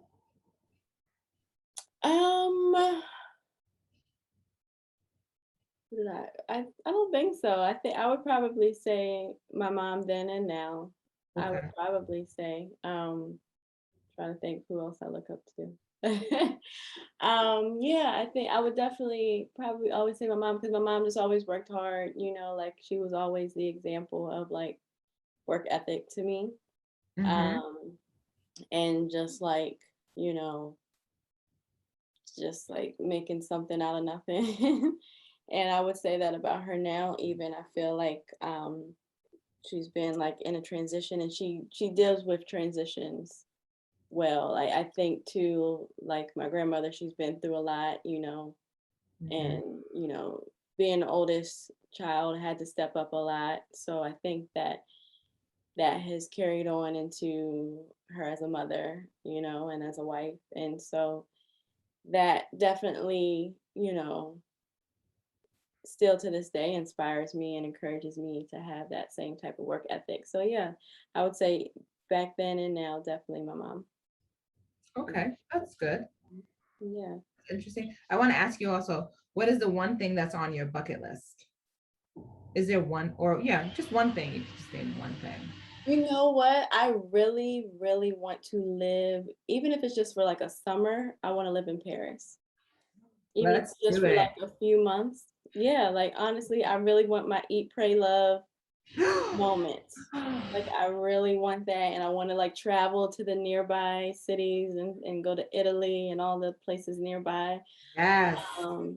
Um, did I don't think so. I think I would probably say my mom then and now. I would Okay. probably say, trying to think who else I look up to. Yeah, I think I would definitely probably always say my mom because my mom just always worked hard, like she was always the example of like work ethic to me. Mm-hmm. Um, and just like, you know, just like making something out of nothing. And I would say that about her now, even I feel like she's been like in a transition and she deals with transitions well. I think too, like my grandmother, she's been through a lot, Mm-hmm. and being the oldest child had to step up a lot. So I think that has carried on into her as a mother, and as a wife. And so that definitely, still to this day inspires me and encourages me to have that same type of work ethic. So yeah, I would say back then and now, definitely my mom. Okay, that's good. Yeah. Interesting. I want to ask you also, what is the one thing that's on your bucket list? Is there one, or yeah, just one thing? You can just name one thing. You know what? I really, really want to live, even if it's just for like a summer, I want to live in Paris. Even if Let's it's just do for it. like a few months. Yeah, like honestly, I really want my eat, pray, love moment. Like I really want that, and I want to like travel to the nearby cities and go to Italy and all the places nearby. Yes.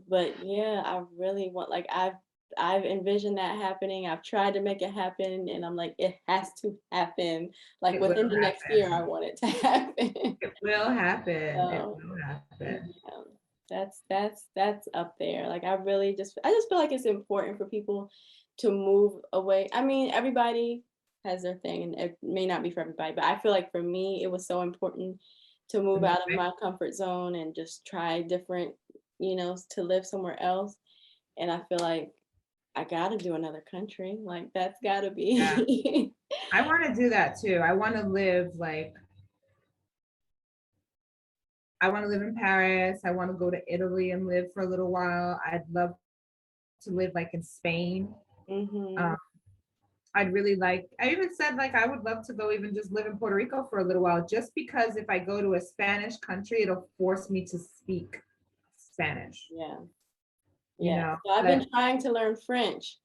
But yeah, I really want, like I've envisioned that happening. I've tried to make it happen, and I'm like, it has to happen. Like It will within the next year, I happen. want it to happen. It will happen. It So will happen. yeah, that's up there. Like I just feel like it's important for people to move away. I mean, everybody has their thing, and it may not be for everybody, but I feel like for me, it was so important to move out of my comfort zone and just try different, to live somewhere else. And I feel like I gotta do another country. Like that's gotta Yeah. be. I want to do that too. I want to live in Paris. I want to go to Italy and live for a little while. I'd love to live like in Spain. Mm-hmm. I'd really like, I even said like I would love to go even just live in Puerto Rico for a little while, just because if I go to a Spanish country, it'll force me to speak Spanish, Yeah. you Yeah. know, So I've but been trying to learn French,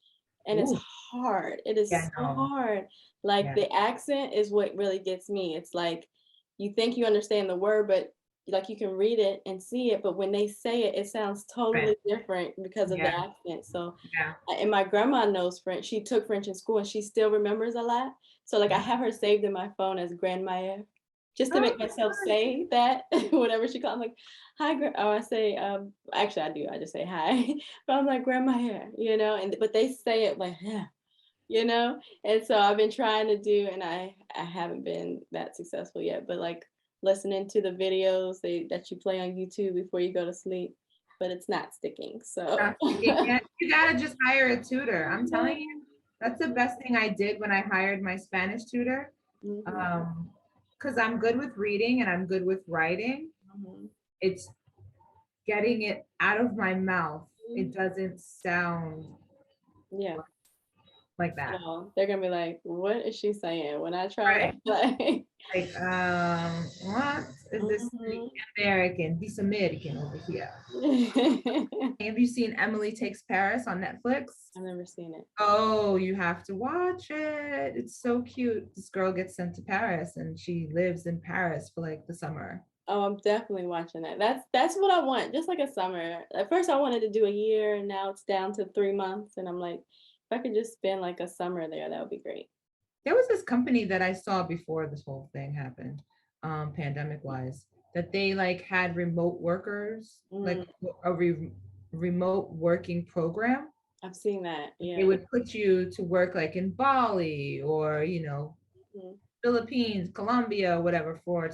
and it's ooh, hard. It is yeah, so no, hard. Like yeah, the accent is what really gets me. It's like you think you understand the word, but like you can read it and see it, but when they say it, it sounds French, totally different because of the yeah, accent. So, yeah. and my grandma knows French. She took French in school and she still remembers a lot. So like I have her saved in my phone as Grandmère, just to Oh, make myself say that whatever she calls. I'm like, hi, oh, I say, actually I do. I just say hi, but I'm like Grandmère, and but they say it like, yeah, and so I've been trying to do, and I haven't been that successful yet, but like listening to the videos that you play on YouTube before you go to sleep, but it's not sticking. So not speaking yet. You gotta just hire a tutor. I'm telling you, that's the best thing I did when I hired my Spanish tutor. Mhm, Because I'm good with reading and I'm good with writing. mhm, It's getting it out of my mouth. mhm. It doesn't sound Yeah, like that. no, they're gonna be like, what is she saying when I try to Right. play? Like, what is this Mhm. American, this American over here? Have you seen Emily Takes Paris on Netflix? I've never seen it. Oh, you have to watch it. It's so cute. This girl gets sent to Paris and she lives in Paris for like the summer. Oh, I'm definitely watching that. That's what I want, just like a summer. At first, I wanted to do a year, and now it's down to 3 months. And I'm like, if I could just spend like a summer there, that would be great. There was this company that I saw before this whole thing happened, pandemic wise, that they like had remote workers, Mm, like a remote working program. I've seen that. They Yeah. would put you to work like in Bali or, Mhm. Philippines, Colombia, whatever, for a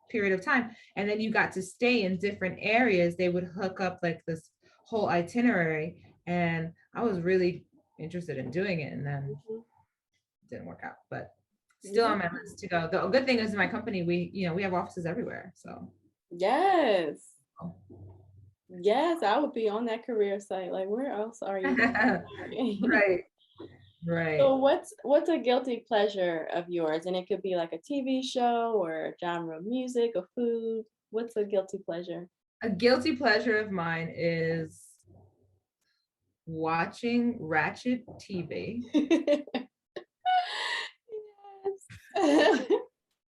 period of time. And then you got to stay in different areas. They would hook up like this whole itinerary. And I was really interested in doing it. And then Mhm. it didn't work out, but still Yeah. on my list to go. The good thing is in my company, we have offices everywhere. So Yes. oh. Yes, I would be on that career site. Like, where else are you? Right, right. So what's a guilty pleasure of yours? And it could be like a TV show or a genre of music or food. What's a guilty pleasure? A guilty pleasure of mine is watching Ratchet TV, Yes.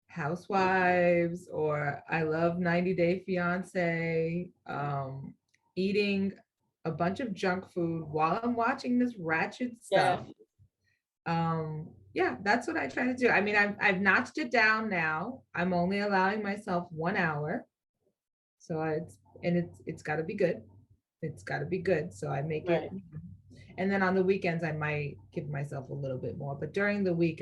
Housewives, or I love 90 Day Fiance, eating a bunch of junk food while I'm watching this ratchet Yeah. stuff. Yeah, that's what I try to do. I mean, I've notched it down now. I'm only allowing myself 1 hour. So it's got to be good. It's got to be good. So I make it, Right. and then on the weekends I might give myself a little bit more. But during the week,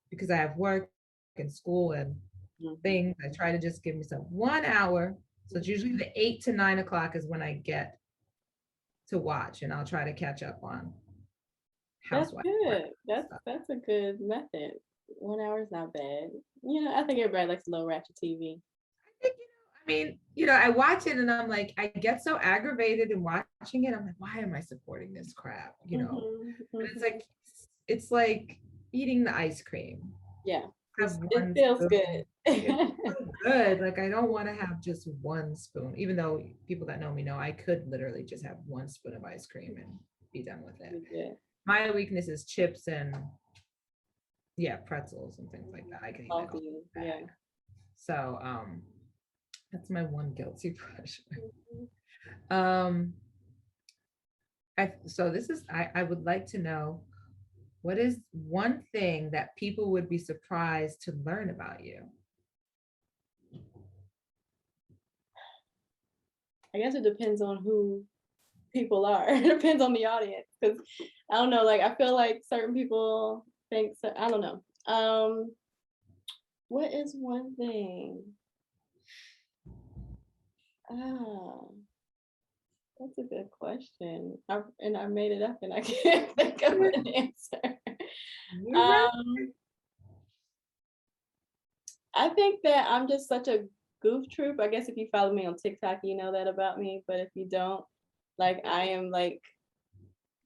because I have work and school and Mhm. things, I try to just give myself 1 hour. So it's usually the 8 to 9 o'clock is when I get to watch, and I'll try to catch up on That's Housewives good. stuff. That's a good method. 1 hour is not bad. I think everybody likes a little ratchet TV. I mean, I watch it and I'm like, I get so aggravated in watching it. I'm like, why am I supporting this crap? Hmm. But it's Hmm. like eating the ice cream. Yeah, Have it one feels spoon. good. It's so good. Like I don't want to have just one spoon, even though people that know me know I could literally just have one spoon of ice cream and be done with it. Yeah. My weakness is chips and yeah, pretzels and things like that. I can eat that all Salty. Yeah. bag. So that's my one guilty pleasure. Mhm. Um so this is I would like to know, what is one thing that people would be surprised to learn about you? I guess it depends on who people are. It depends on the audience because I don't know. Like I feel like certain people think so. I don't know. What is one thing? Ah, that's a good question. I made it up and I can't think of an answer. You're right. Um, I think that I'm just such a goof troop. I guess if you follow me on TikTok, you know that about me. But if you don't, like I am like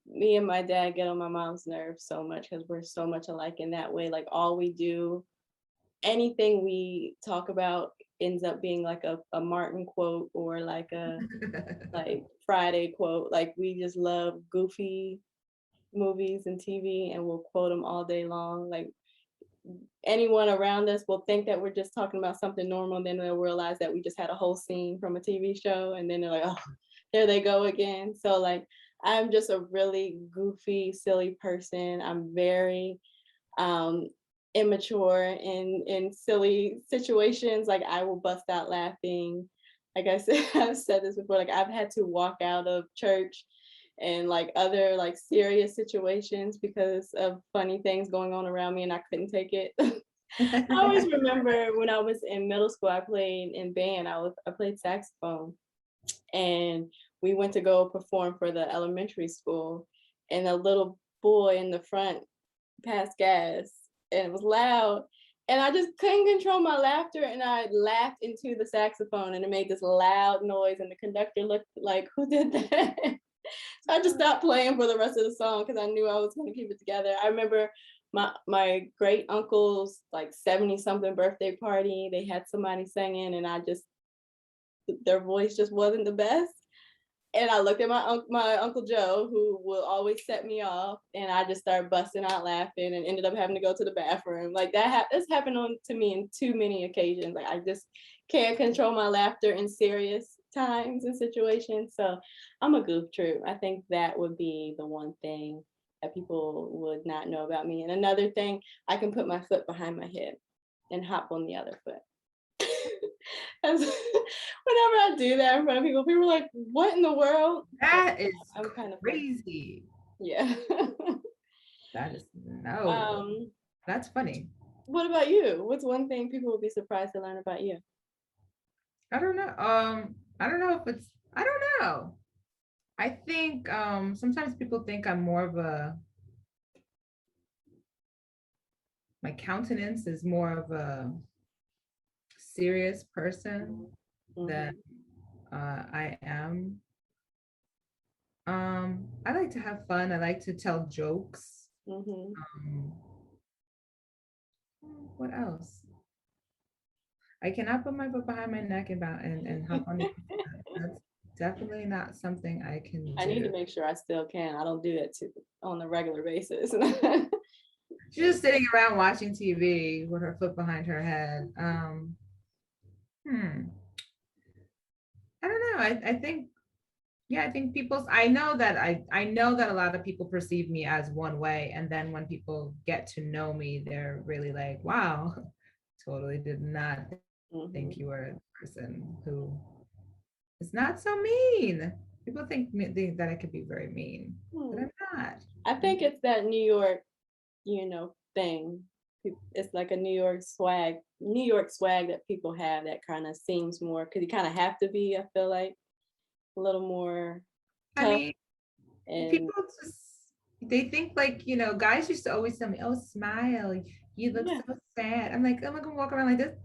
me and my dad get on my mom's nerves so much because we're so much alike in that way. Like all we do, anything we talk about ends up being like a Martin quote or like a like Friday quote. Like we just love goofy movies and TV and we'll quote them all day long. Like anyone around us will think that we're just talking about something normal, and then they'll realize that we just had a whole scene from a TV show, and then they're like, oh, there they go again. So like I'm just a really goofy, silly person. I'm very immature in silly situations. Like I will bust out laughing. Like I said, I've said this before, like I've had to walk out of church and like other like serious situations because of funny things going on around me and I couldn't take it. I always remember when I was in middle school, I played in band. I played saxophone and we went to go perform for the elementary school and a little boy in the front passed gas and it was loud and I just couldn't control my laughter and I laughed into the saxophone and it made this loud noise and the conductor looked like, who did that? So I just stopped playing for the rest of the song because I knew I was going to keep it together. I remember my great uncle's like 70 something birthday party. They had somebody singing and their voice just wasn't the best. And I looked at my Uncle Joe, who will always set me off, and I just started busting out laughing and ended up having to go to the bathroom. Like that's happened to me in too many occasions. Like I just can't control my laughter in serious times and situations. So I'm a goof troop. I think that would be the one thing that people would not know about me. And another thing, I can put my foot behind my head and hop on the other foot. Whenever I do that in front of people, people are like, what in the world? That is I'm kind of crazy. Yeah. That is that's funny. What about you? What's one thing people would be surprised to learn about you? I don't know. I don't know if it's I don't know. I think sometimes people think I'm more of my countenance is more of a serious person than I am. I like to have fun. I like to tell jokes. What else? I cannot put my foot behind my neck and hop on. That's definitely not something I can do. I need to make sure I still can. I don't do that on a regular basis. She's just sitting around watching TV with her foot behind her head. I don't know. I think yeah, I think I know that I know that a lot of people perceive me as one way. And then when people get to know me, they're really like, wow, totally did not think you were a person who is not so mean. People think that I could be very mean, but I'm not. I think it's that New York, thing. It's like a New York swag that people have that kind of seems more, because you kind of have to be, I feel like, a little more tough. I mean, people just, they think like, guys used to always tell me, oh, smile, you look so sad. I'm like, I'm gonna walk around like this.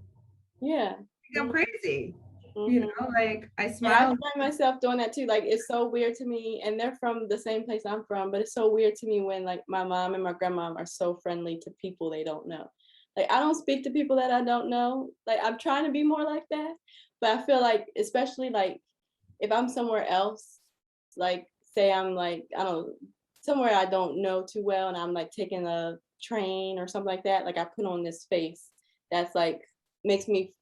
Yeah. I'm crazy. Like I smile. And I find myself doing that too. Like it's so weird to me, and they're from the same place I'm from, but it's so weird to me when like my mom and my grandma are so friendly to people they don't know. Like I don't speak to people that I don't know. Like I'm trying to be more like that, but I feel like, especially like if I'm somewhere else, like say I'm like, I don't know, somewhere I don't know too well, and I'm like taking a train or something like that, like I put on this face that's like makes me,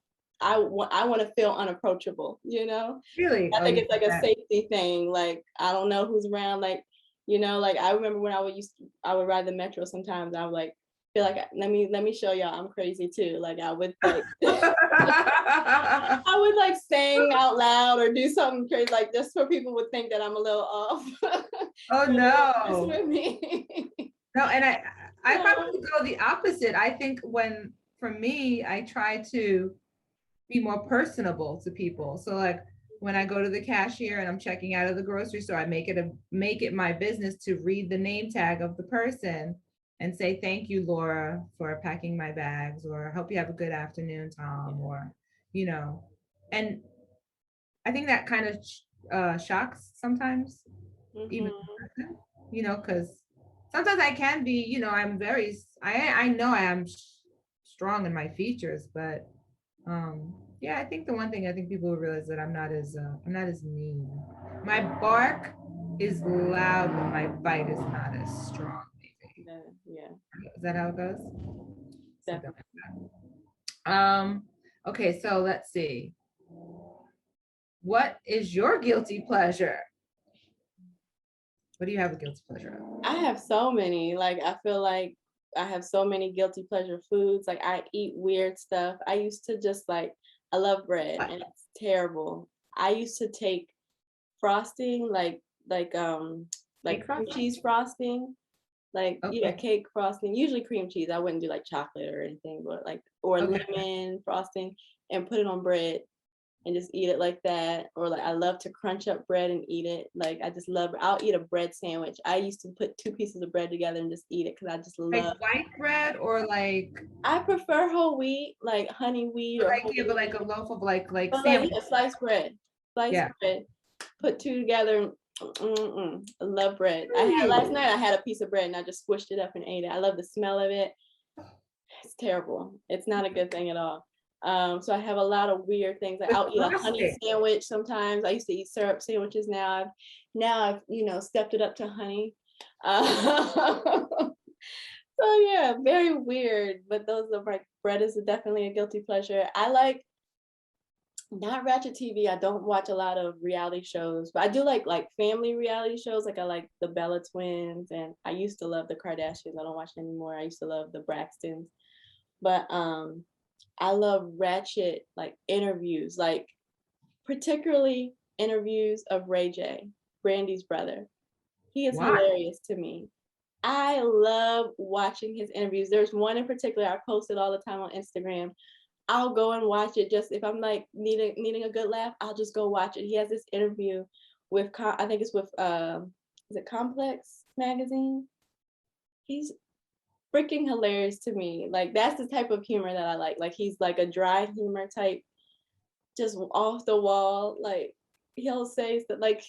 I want to feel unapproachable, Really? I think it's like a safety thing. Like I don't know who's around. Like, like I remember when I would ride the metro sometimes. I would like feel like let me show y'all I'm crazy too. Like I would like I would like sing out loud or do something crazy, like just so people would think that I'm a little off. Oh no. With me. No, and I probably go the opposite. I think for me, I try to be more personable to people. So like when I go to the cashier and I'm checking out of the grocery store, I make it my business to read the name tag of the person and say, thank you, Laura, for packing my bags, or hope you have a good afternoon, Tom, or, and I think that kind of shocks sometimes, even the person. you know, because sometimes I can be, you know, I know I am strong in my features, but yeah, I think the one thing I think people will realize that I'm not as mean. My bark is loud, but my bite is not as strong, maybe. Yeah, Is that how it goes? Something definitely. like that. Okay, so let's see. What is your guilty pleasure? What do you have a guilty pleasure of? I have so many. Like I feel like I have so many guilty pleasure foods. Like I eat weird stuff. I used to just like I love bread What? and it's terrible. I used to take frosting like Cake cream frosting? cheese frosting. Like yeah, Okay. cake frosting, usually cream cheese. I wouldn't do like chocolate or anything, but like or Okay. lemon frosting and put it on bread and just eat it like that. Or like I love to crunch up bread and eat it. Like I just love I'll eat a bread sandwich. I used to put two pieces of bread together and just eat it because I just love. Like white bread or like I prefer whole wheat, like honey wheat or whole yeah, but like wheat. a loaf of like But like sandwich. yeah, sliced bread. Sliced Yeah. bread. Put two together. I love bread. I had last Ooh. night I had a piece of bread and I just squished it up and ate it. I love the smell of it. It's terrible. It's not a good thing at all. So I have a lot of weird things. Like With I'll eat a honey frosting. sandwich sometimes. I used to eat syrup sandwiches. Now I've stepped it up to honey. So yeah, very weird. But those are like bread is definitely a guilty pleasure. I like not ratchet TV. I don't watch a lot of reality shows, but I do like family reality shows. Like I like the Bella twins, and I used to love the Kardashians. I don't watch it anymore. I used to love the Braxtons, but I love ratchet like interviews, like particularly interviews of Ray J, Brandy's brother. He is Why? hilarious to me. I love watching his interviews. There's one in particular I post it all the time on Instagram. I'll go and watch it just if I'm like needing a good laugh. I'll just go watch it. He has this interview with I think it's with is it Complex magazine? He's freaking hilarious to me. Like that's the type of humor that I like. Like he's like a dry humor type, just off the wall. Like he'll say that like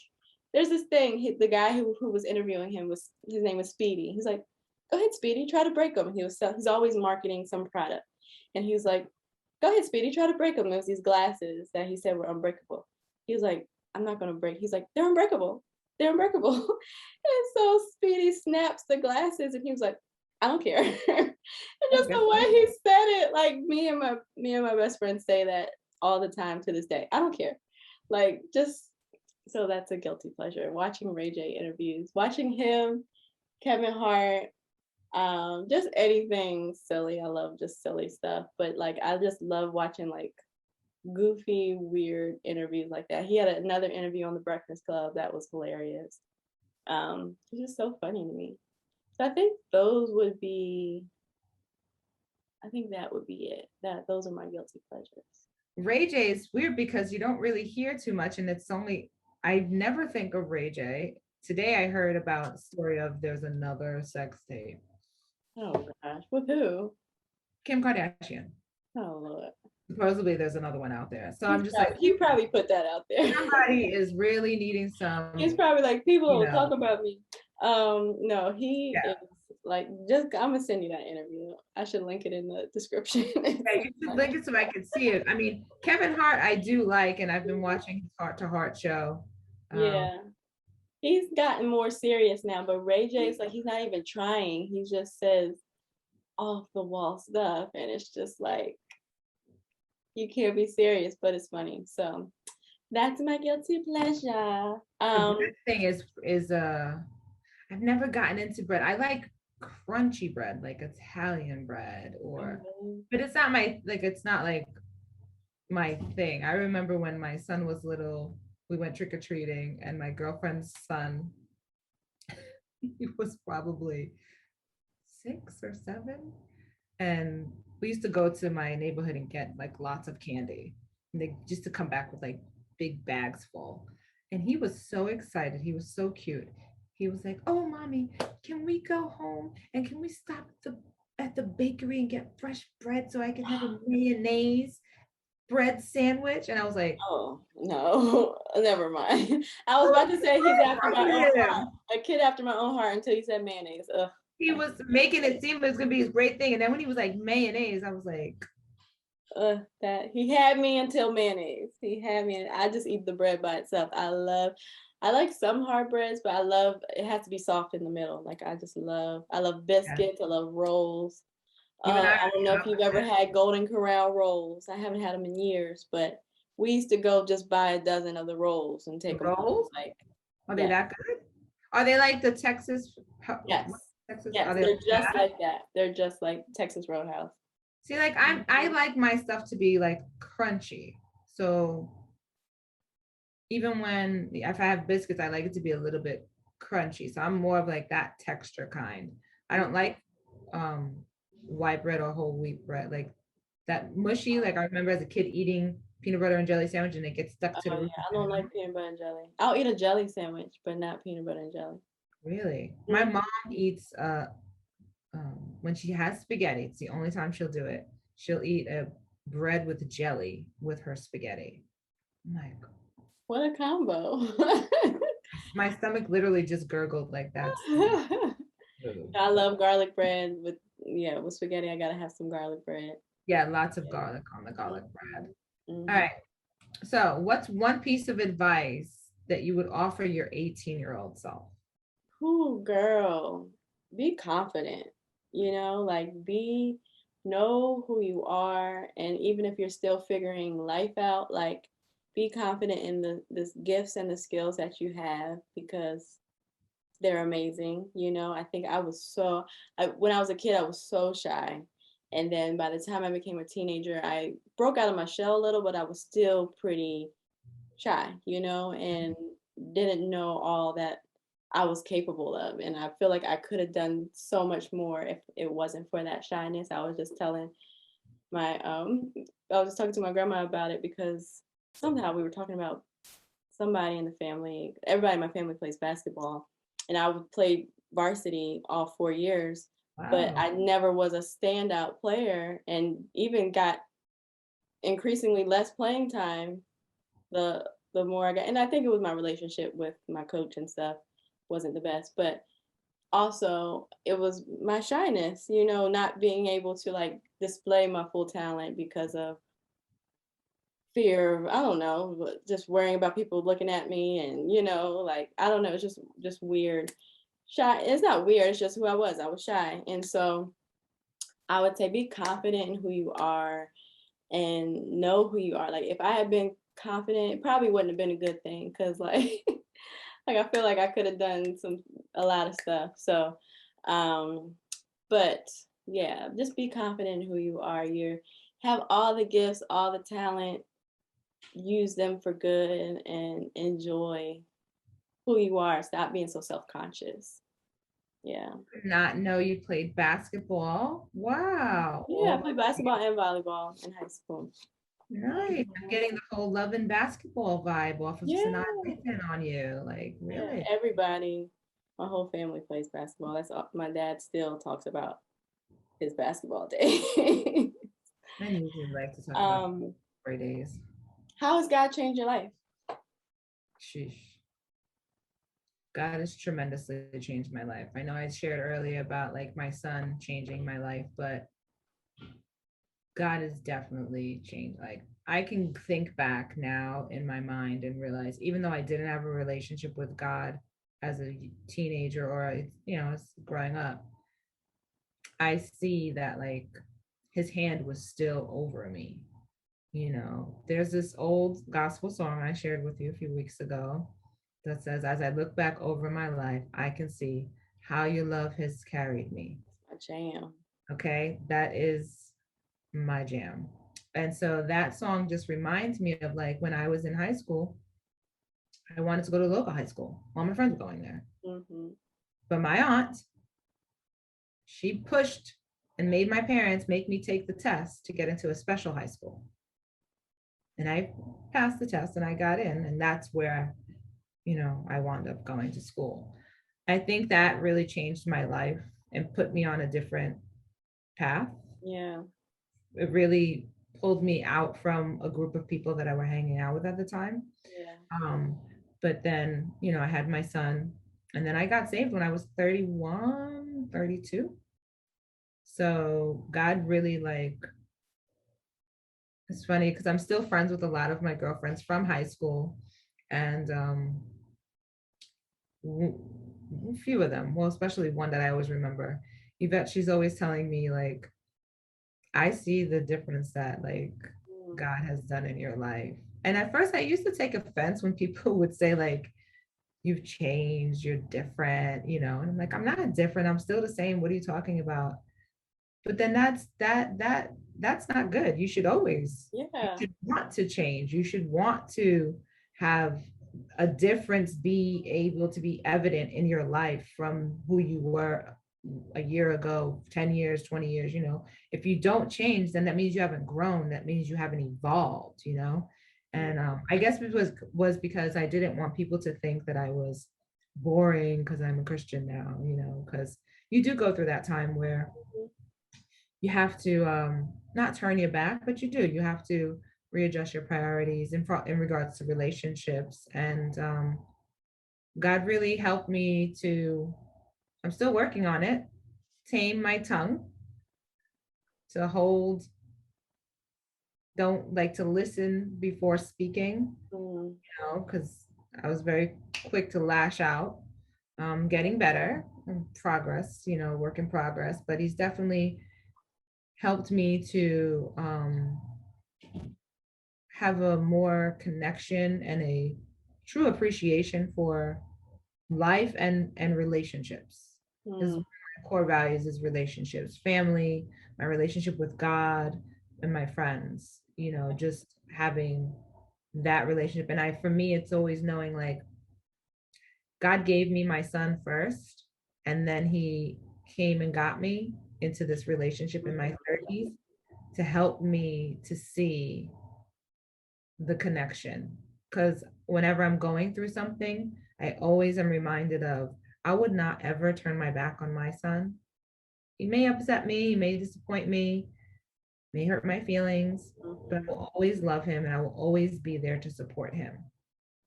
there's this thing. The guy who was interviewing him was his name was Speedy. He's like, go ahead, Speedy, try to break them. He's always marketing some product, and he was like, go ahead, Speedy, try to break them. It was these glasses that he said were unbreakable. He was like, I'm not gonna break. He's like, they're unbreakable. They're unbreakable. And so Speedy snaps the glasses, and he was like, I don't care. And I just guess the way so. he said it, like me and my best friend say that all the time to this day. I don't care. Like just so that's a guilty pleasure. Watching Ray J interviews, watching him, Kevin Hart, just anything silly. I love just silly stuff. But like I just love watching like goofy, weird interviews like that. He had another interview on the Breakfast Club that was hilarious. It's just so funny to me. So I think that would be it. That those are my guilty pleasures. Ray J is weird because you don't really hear too much, and it's only I never think of Ray J. Today I heard about the story of there's another sex tape. Oh gosh, with who? Kim Kardashian. Oh Lord. Supposedly there's another one out there. So I'm just like, He probably put that out there. somebody is really needing He's some, probably like, people you will know, talk about me. No, he yeah. is like, just I'm gonna send you that interview. I should link it in the description. It's Yeah, so you should funny. link it so I could see it. I mean, Kevin Hart, I do like, and I've been watching his Heart to Heart show. Um, Yeah, he's gotten more serious now, but Ray J is like, he's not even trying. He just says off the wall stuff, and it's just like you can't be serious, but it's funny. So that's my guilty pleasure. the bread thing is I've never gotten into bread. I like crunchy bread, like Italian bread, or but it's not my like it's not like my thing. I remember when my son was little, we went trick-or-treating, and my girlfriend's son, he was probably 6 or 7. And we used to go to my neighborhood and get like lots of candy. And they just to come back with like big bags full. And he was so excited. He was so cute. He was like, "Oh, mommy, can we go home and can we stop at the bakery and get fresh bread so I can have a mayonnaise?" bread sandwich. And I was like, Oh no, never mind. I was oh, about to say he's after my own heart. him. A kid after my own heart until you said mayonnaise. Ugh, He I was can't stand making it seem it was gonna be his great thing. And then when he was like mayonnaise, I was like, that he had me until mayonnaise. He had me, and I just eat the bread by itself. I like some hard breads, but I love it has to be soft in the middle. Like I love yeah, biscuits. I love rolls. you and I I don't know if you've ever had Golden Corral rolls. I haven't had them in years, but we used to go just buy a dozen of the rolls and take them home. rolls. Like, Are they yeah, that good? Are they like the Texas? yes, Texas? Are yes, they they're like just that? like that. They're just like Texas Roadhouse. See, like I like my stuff to be like crunchy. So even when if I have biscuits, I like it to be a little bit crunchy. So I'm more of like that texture kind. I don't like um white bread or whole wheat bread. Like that mushy, like I remember as a kid eating peanut butter and jelly sandwich and it gets stuck to Oh the roof yeah, of I my don't like mouth. peanut butter and jelly. I'll eat a jelly sandwich, but not peanut butter and jelly. Really? My Mm. mom eats when she has spaghetti, it's the only time she'll do it. She'll eat a bread with jelly with her spaghetti. I'm like, What a combo. my stomach literally just gurgled like that's food. I love garlic bread with yeah, with spaghetti. I gotta have some garlic bread. Yeah, lots of garlic on the garlic bread. Mhm, All mhm. right. So, what's one piece of advice that you would offer your 18-year-old self? Ooh, girl, be confident. Like know who you are, and even if you're still figuring life out, like be confident in the gifts and the skills that you have because they're amazing. I think when I was a kid, I was so shy. And then by the time I became a teenager, I broke out of my shell a little, but I was still pretty shy, and didn't know all that I was capable of. And I feel like I could have done so much more if it wasn't for that shyness. My I was just talking to my grandma about it because somehow we were talking about somebody in the family. Everybody in my family plays basketball, and I would play varsity all 4 years, but Wow. I never was a standout player, and even got increasingly less playing time the more I got. And I think it was my relationship with my coach and stuff wasn't the best, but also it was my shyness, not being able to like display my full talent because of fear of, I don't know, just worrying about people looking at me, and like I don't know, it's just weird. Shy, it's not weird, it's just who I was. I was shy. And so I would say be confident in who you are and know who you are. Like if I had been confident, it probably wouldn't have been a good thing because like like I feel like I could have done a lot of stuff. So um but yeah, just be confident in who you are. You have all the gifts, all the talent, use them for good, and enjoy who you are. Stop being so self-conscious. Yeah. Did not know you played basketball. Wow. Yeah, I All played basketball and volleyball in high school. nice. I'm Mhm. getting the whole love and basketball vibe off of Yeah. Sanaa Lathan on you. Like, Yeah. really? Everybody, my whole family plays basketball. That's all, my dad still talks about his basketball day. Men usually like to talk about um, great days. how has God changed your life? Sheesh. God has tremendously changed my life. I know I shared earlier about like my son changing my life, but God has definitely changed. Like I can think back now in my mind and realize, even though I didn't have a relationship with God as a teenager or as growing up, I see that like his hand was still over me. There's this old gospel song I shared with you a few weeks ago that says, "As I look back over my life, I can see how your love has carried me." My jam. Okay, that is my jam. And so that song just reminds me of like when I was in high school, I wanted to go to a local high school. All my friends were going there. Hmm. But my aunt, she pushed and made my parents make me take the test to get into a special high school. And I passed the test and I got in, and that's where, I wound up going to school. I think that really changed my life and put me on a different path. Yeah. It really pulled me out from a group of people that I were hanging out with at the time. Yeah. But then, you know, I had my son, and then I got saved when I was 31, 32. So God really like, it's funny because I'm still friends with a lot of my girlfriends from high school, and a few of them, well, especially one that I always remember, Yvette, she's always telling me like, I see the difference that like Mm. God has done in your life. And at first I used to take offense when people would say like, you've changed, you're different, you know, and I'm like, I'm not different, I'm still the same. What are you talking about? But then that's not good. You Yeah. should want to change. You should want to have a difference be able to be evident in your life from who you were a year ago, 10 years, 20 years, you know. If you don't change, then that means you haven't grown. That means you haven't evolved, you know. Mm. And I guess it was because I didn't want people to think that I was boring because I'm a Christian now, you know, because you do go through that time where you have to not turn your back, but you do. You have to readjust your priorities in regards to relationships. And God really helped me to, I'm still working on it, tame my tongue, to hold, don't like to listen before speaking, Mm. you know, because I was very quick to lash out. Getting better, progress, you know, work in progress, but he's definitely helped me to have a more connection and a true appreciation for life and relationships. His Mm. core values is relationships, family, my relationship with God, and my friends, you know, just having that relationship. And I, for me, it's always knowing like God gave me my son first, and then he came and got me into this relationship in my 30s to help me to see the connection. Because whenever I'm going through something, I always am reminded of I would not ever turn my back on my son. He may upset me, he may disappoint me, may hurt my feelings, but I Mhm. will always love him and I will always be there to support him.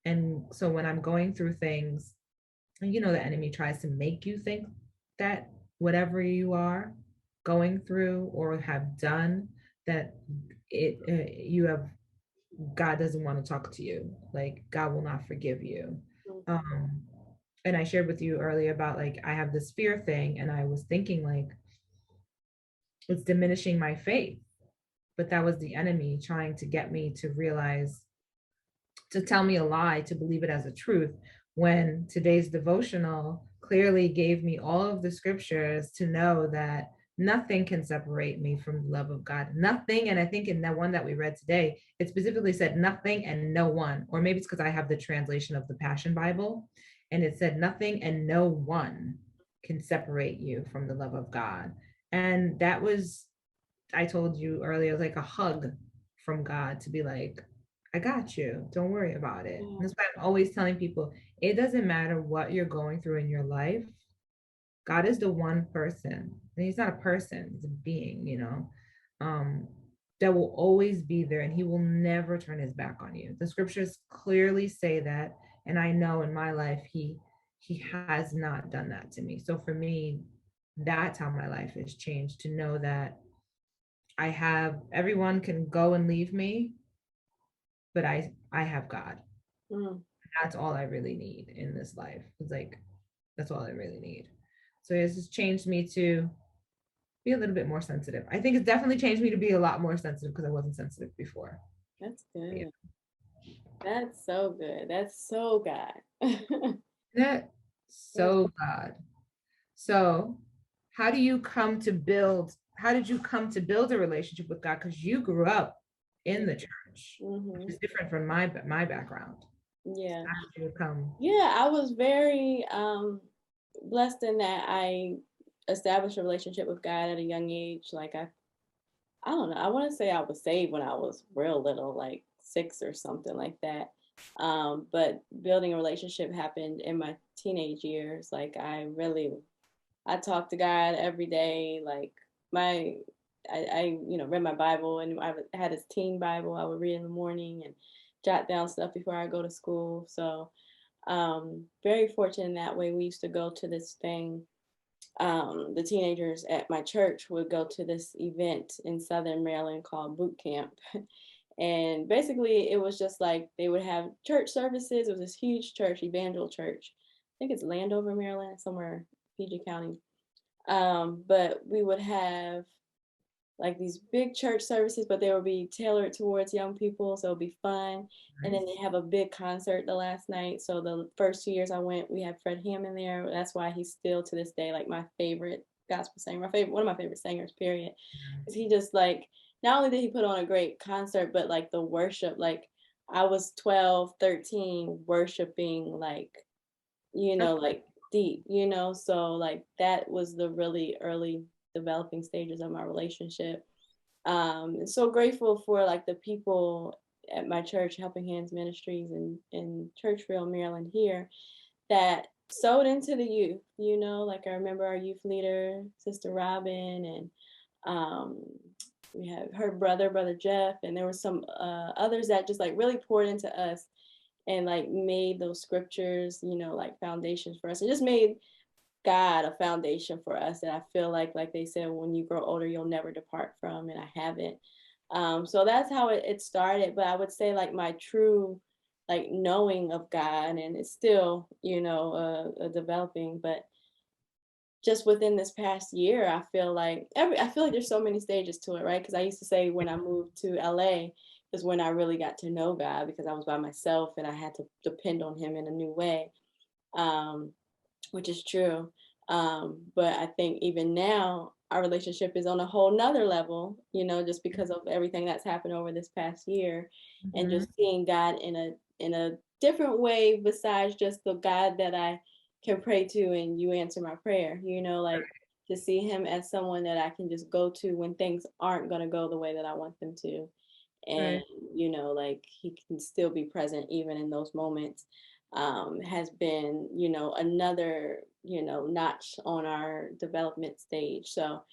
And so when I'm going through things, you know, the enemy tries to make you think that whatever you are going through or have done, that you have, God doesn't want to talk to you. Like God will not forgive you. Mhm. Um, and I shared with you earlier about like I have this fear thing, and I was thinking like it's diminishing my faith, but that was the enemy trying to get me to realize, to tell me a lie, to believe it as a truth, when today's devotional clearly gave me all of the scriptures to know that nothing can separate me from the love of God. Nothing. And I think in that one that we read today, it specifically said nothing and no one, or maybe it's because I have the translation of the Passion Bible, and it said nothing and no one can separate you from the love of God. And that was, I told you earlier, like a hug from God to be like, I got you. Don't worry about it. And Yeah. that's why I'm always telling people it doesn't matter what you're going through in your life. God is the one person. And he's not a person, he's a being, you know, um, that will always be there and he will never turn his back on you. The scriptures clearly say that. And I know in my life, he has not done that to me. So for me, that's how my life has changed, to know that I have, everyone can go and leave me, but I have God. Mm. That's all I really need in this life. It's like that's all I really need. So it's just changed me to be a little bit more sensitive. I think it's definitely changed me to be a lot more sensitive because I wasn't sensitive before. That's Yeah. good. That's so good. That's so God. That That's, so God. So how do you come to build, how did you come to build a relationship with God? Because you grew up in the church, which mm-hmm. is different from my background. Yeah. How did you come? Yeah, I was very blessed in that I established a relationship with God at a young age. Like I don't know. I want to say I was saved when I was real little, like 6 or something like that. But building a relationship happened in my teenage years. Like I talked to God every day. Like my I read my Bible, and I had his teen Bible. I would read in the morning and jot down stuff before I go to school. So very fortunate in that way. We used to go to this thing. The teenagers at my church would go to this event in Southern Maryland called boot camp. And basically, it was just like they would have church services. It was this huge church, Evangel Church. I think it's Landover, Maryland, somewhere, PG County. But we would have like these big church services, but they would be tailored towards young people, so it'd be fun. And then they have a big concert the last night. So the first 2 years I went, we had Fred Hammond there. That's why he's still to this day like my favorite gospel singer, one of my favorite singers, period. Because he just like, not only did he put on a great concert, but like the worship, like I was 12, 13, worshiping like, like deep, so like that was the really early developing stages of my relationship. And so grateful for like the people at my church, Helping Hands Ministries in Churchville, Maryland here, that sewed into the youth, like I remember our youth leader, Sister Robin, and we had her brother Jeff, and there were some others that just like really poured into us and like made those scriptures, like foundations for us. It just made God a foundation for us. And I feel like they said, when you grow older, you'll never depart from, and I haven't. So that's how it started. But I would say like my true like knowing of God, and it's still, developing, but just within this past year, I feel like there's so many stages to it, right? Because I used to say when I moved to LA is when I really got to know God, because I was by myself and I had to depend on him in a new way, which is true. But I think even now our relationship is on a whole nother level, just because of everything that's happened over this past year, and just seeing God in a different way besides just the God that I can pray to and you answer my prayer, like to see him as someone that I can just go to when things aren't going to go the way that I want them to. And, like he can still be present even in those moments, has been, another, notch on our development stage. So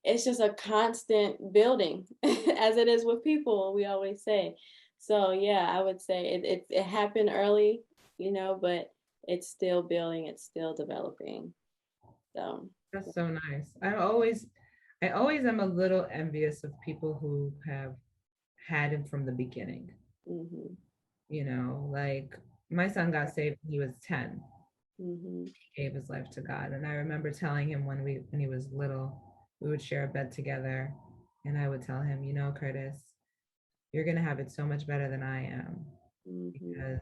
it's just a constant building as it is with people, we always say. So yeah, I would say it happened early, but it's still building, it's still developing. So That's so nice. I always am a little envious of people who have had him from the beginning. mm-hmm, Like my son got saved when he was 10. mm-hmm, He gave his life to God. And I remember telling him when he was little, we would share a bed together. And I would tell him, Curtis, you're gonna have it so much better than I am, mm-hmm. because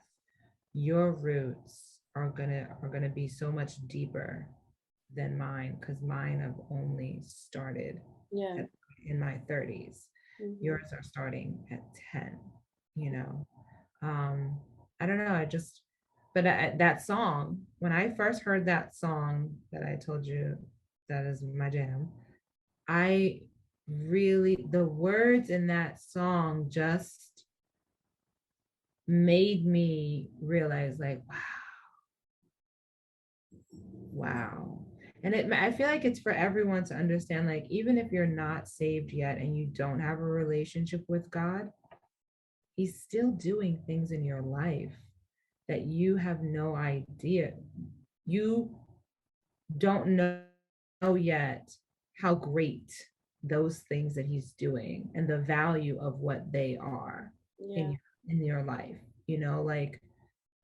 your roots are gonna be so much deeper than mine, because mine have only started Yeah. in my 30s. Mm-hmm. Yours are starting at 10, you know. I don't know, but that song, when I first heard that song that I told you that is my jam, I really, the words in that song just made me realize like, wow. And I feel like it's for everyone to understand, like, even if you're not saved yet and you don't have a relationship with God, he's still doing things in your life that you have no idea. You don't know yet how great those things that he's doing and the value of what they are Yeah. in your life. Like,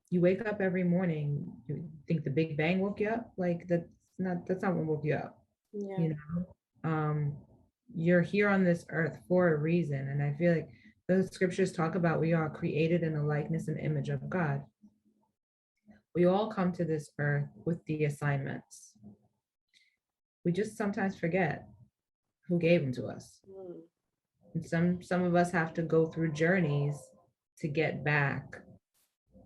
you wake up every morning, you think the Big Bang woke you up? Like, that's not what woke you up. Yeah. You know, you're here on this earth for a reason, and I feel like the scriptures talk about we are created in the likeness and image of God. We all come to this earth with the assignments. We just sometimes forget who gave them to us. Mm. And some of us have to go through journeys to get back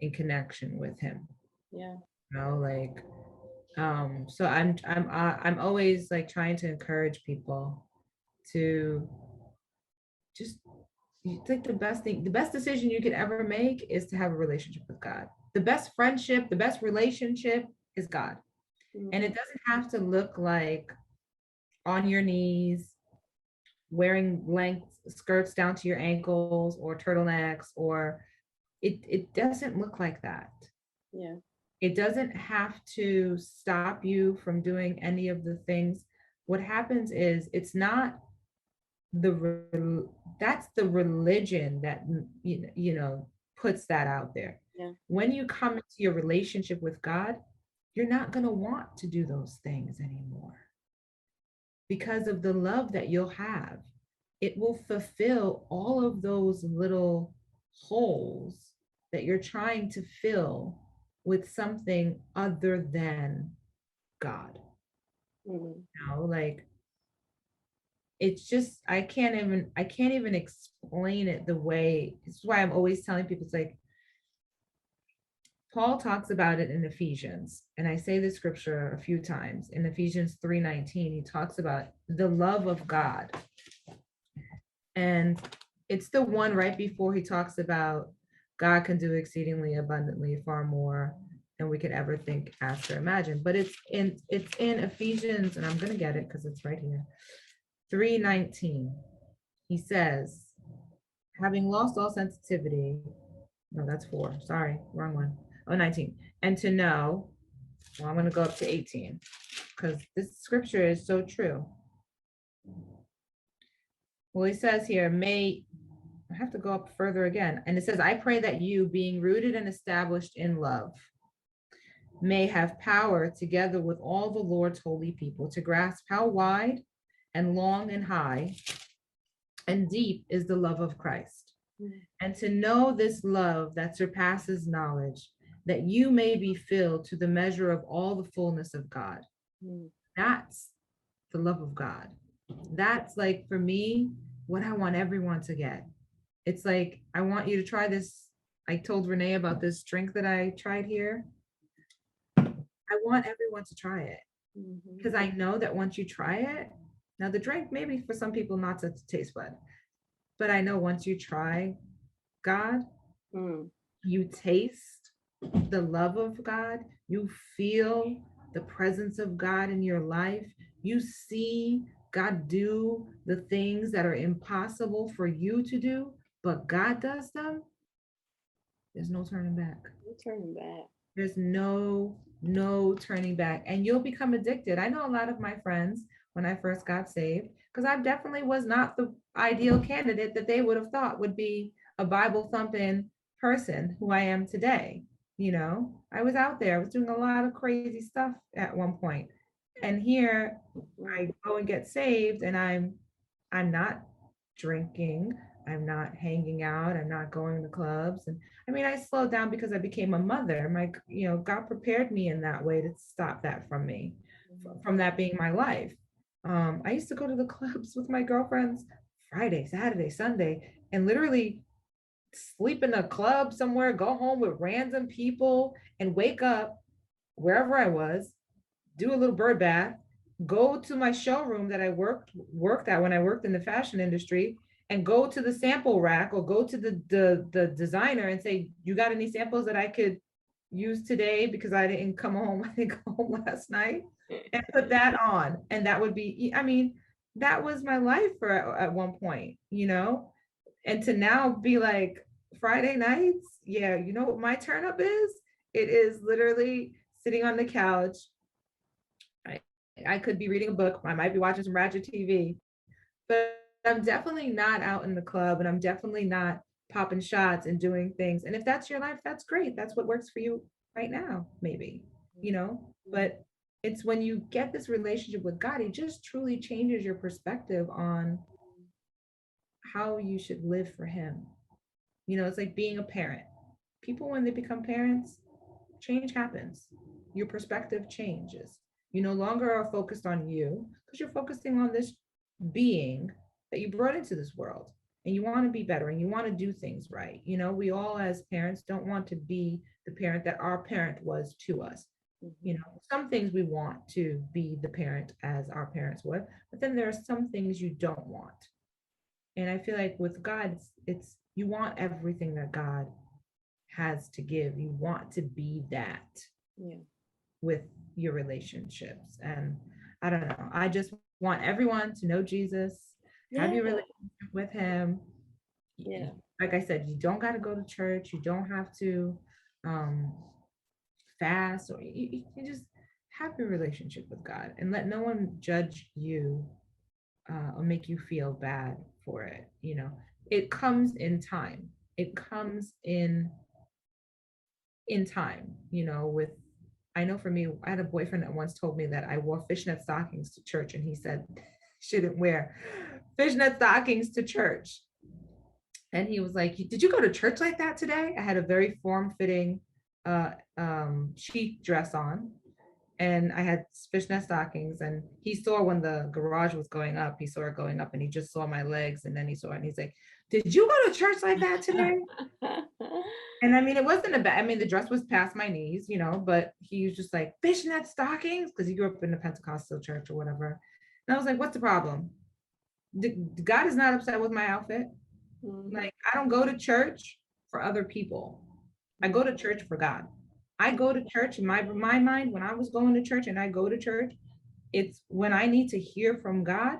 in connection with him. Yeah. Like, so I'm always like trying to encourage people to just, like, the best decision you could ever make is to have a relationship with God. The best friendship, the best relationship is God. Mm-hmm. And it doesn't have to look like on your knees, wearing length skirts down to your ankles or turtlenecks, or it doesn't look like that. Yeah. It doesn't have to stop you from doing any of the things. What happens is it's not that's the religion that puts that out there. Yeah. When you come into your relationship with God, you're not going to want to do those things anymore because of the love that you'll have. It will fulfill all of those little holes that you're trying to fill with something other than God. Mm-hmm. Like, it's just I can't even explain it the way. It's why I'm always telling people, it's like Paul talks about it in Ephesians, and I say this scripture a few times. In Ephesians 3:19, he talks about the love of God. And it's the one right before he talks about God can do exceedingly abundantly far more than we could ever think, ask, or imagine. But it's in Ephesians, and I'm gonna get it because it's right here. 3:19. He says, having lost all sensitivity, no, that's 4. Sorry, wrong one. Oh, 19. And to know, well, I'm going to go up to 18 because this scripture is so true. Well, he says here, I have to go up further again. And it says, I pray that you, being rooted and established in love, may have power together with all the Lord's holy people to grasp how wide and long and high and deep is the love of Christ, and to know this love that surpasses knowledge, that you may be filled to the measure of all the fullness of God. That's the love of God. That's, like, for me, what I want everyone to get. It's like, I want you to try this. I told Renee about this drink that I tried here. I want everyone to try it because I know that once you try it, now the drink maybe for some people not to taste bud, but I know once you try God, you taste the love of God, you feel the presence of God in your life, you see God do the things that are impossible for you to do, but God does them. There's no turning back. No turning back. There's no turning back. And you'll become addicted. I know a lot of my friends, when I first got saved, because I definitely was not the ideal candidate that they would have thought would be a Bible thumping person who I am today. I was out there, I was doing a lot of crazy stuff at one point. And here I go and get saved, and I'm not drinking, I'm not hanging out, I'm not going to clubs. And I mean, I slowed down because I became a mother. God prepared me in that way to stop that from me, from that being my life. I used to go to the clubs with my girlfriends Friday, Saturday, Sunday, and literally sleep in a club somewhere, go home with random people, and wake up wherever I was, do a little bird bath, go to my showroom that I worked at when I worked in the fashion industry, and go to the sample rack or go to the designer and say, you got any samples that I could use today because I didn't come home, I didn't go home last night, and put that on. And that would be, I mean, that was my life for at one point, and to now be like, Friday nights, yeah, you know what my turn up is? It is literally sitting on the couch. I could be reading a book, I might be watching some Ratchet TV, but I'm definitely not out in the club, and I'm definitely not popping shots and doing things. And if that's your life, that's great. That's what works for you right now, maybe, but it's when you get this relationship with God, it just truly changes your perspective on how you should live for him. It's like being a parent. People, when they become parents, change happens. Your perspective changes. You no longer are focused on you because you're focusing on this being that you brought into this world, and you want to be better and you want to do things right. We all as parents don't want to be the parent that our parent was to us. Some things we want to be the parent as our parents were, but then there are some things you don't want. And I feel like with God, it's you want everything that God has to give. You want to be that with your relationships. And I don't know, I just want everyone to know Jesus. Have Yeah. your relationship with him. Yeah. Like I said, you don't got to go to church. You don't have to um, fast, or you just have your relationship with God and let no one judge you or make you feel bad for it. It comes in time. It comes in time. With I know for me, I had a boyfriend that once told me that I wore fishnet stockings to church, and he said shouldn't wear fishnet stockings to church. And he was like, "Did you go to church like that today?" I had a very form-fitting chic dress on, and I had fishnet stockings. And he saw when the garage was going up, he saw it going up, and he just saw my legs, and then he saw it, and he's like, "Did you go to church like that today?" And I mean, it wasn't a bad, I mean, the dress was past my knees, but he was just like, fishnet stockings, because he grew up in a Pentecostal church or whatever. And I was like, what's the problem? God is not upset with my outfit. Like, I don't go to church for other people. I go to church for God. I go to church in my mind, when I was going to church and I go to church, it's when I need to hear from God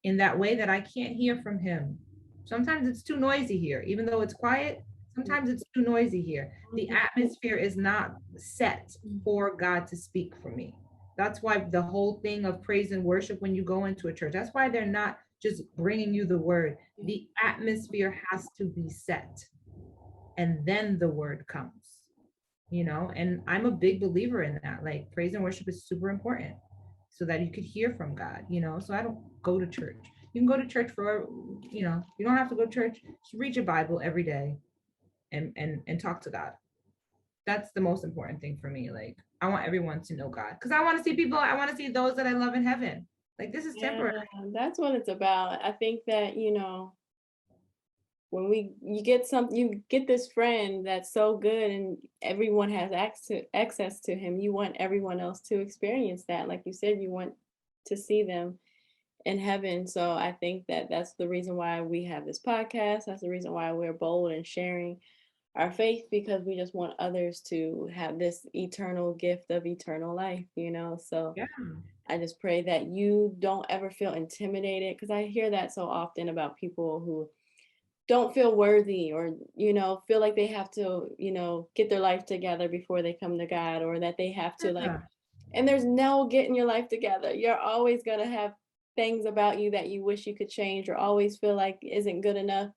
in that way that I can't hear from him. Sometimes it's too noisy here, even though it's quiet. Sometimes it's too noisy here. The atmosphere is not set for God to speak for me. That's why the whole thing of praise and worship when you go into a church, that's why they're not just bringing you the word. The atmosphere has to be set, and then the word comes, and I'm a big believer in that. Like, praise and worship is super important so that you could hear from God, so I don't go to church. You can go to church for, you don't have to go to church. Just read your Bible every day and talk to God. That's the most important thing for me. Like, I want everyone to know God, because I want to see people, I want to see those that I love in heaven. Like, this is temporary. That's what it's about. I think that, when you get this friend that's so good and everyone has access to him, you want everyone else to experience that. Like you said, you want to see them in heaven. So I think that that's the reason why we have this podcast. That's the reason why we're bold in sharing our faith, because we just want others to have this eternal gift of eternal life. So Yeah. I just pray that you don't ever feel intimidated, because I hear that so often about people who don't feel worthy, or feel like they have to get their life together before they come to God, or that they have to, like, Yeah. and there's no getting your life together. You're always going to have things about you that you wish you could change, or always feel like isn't good enough.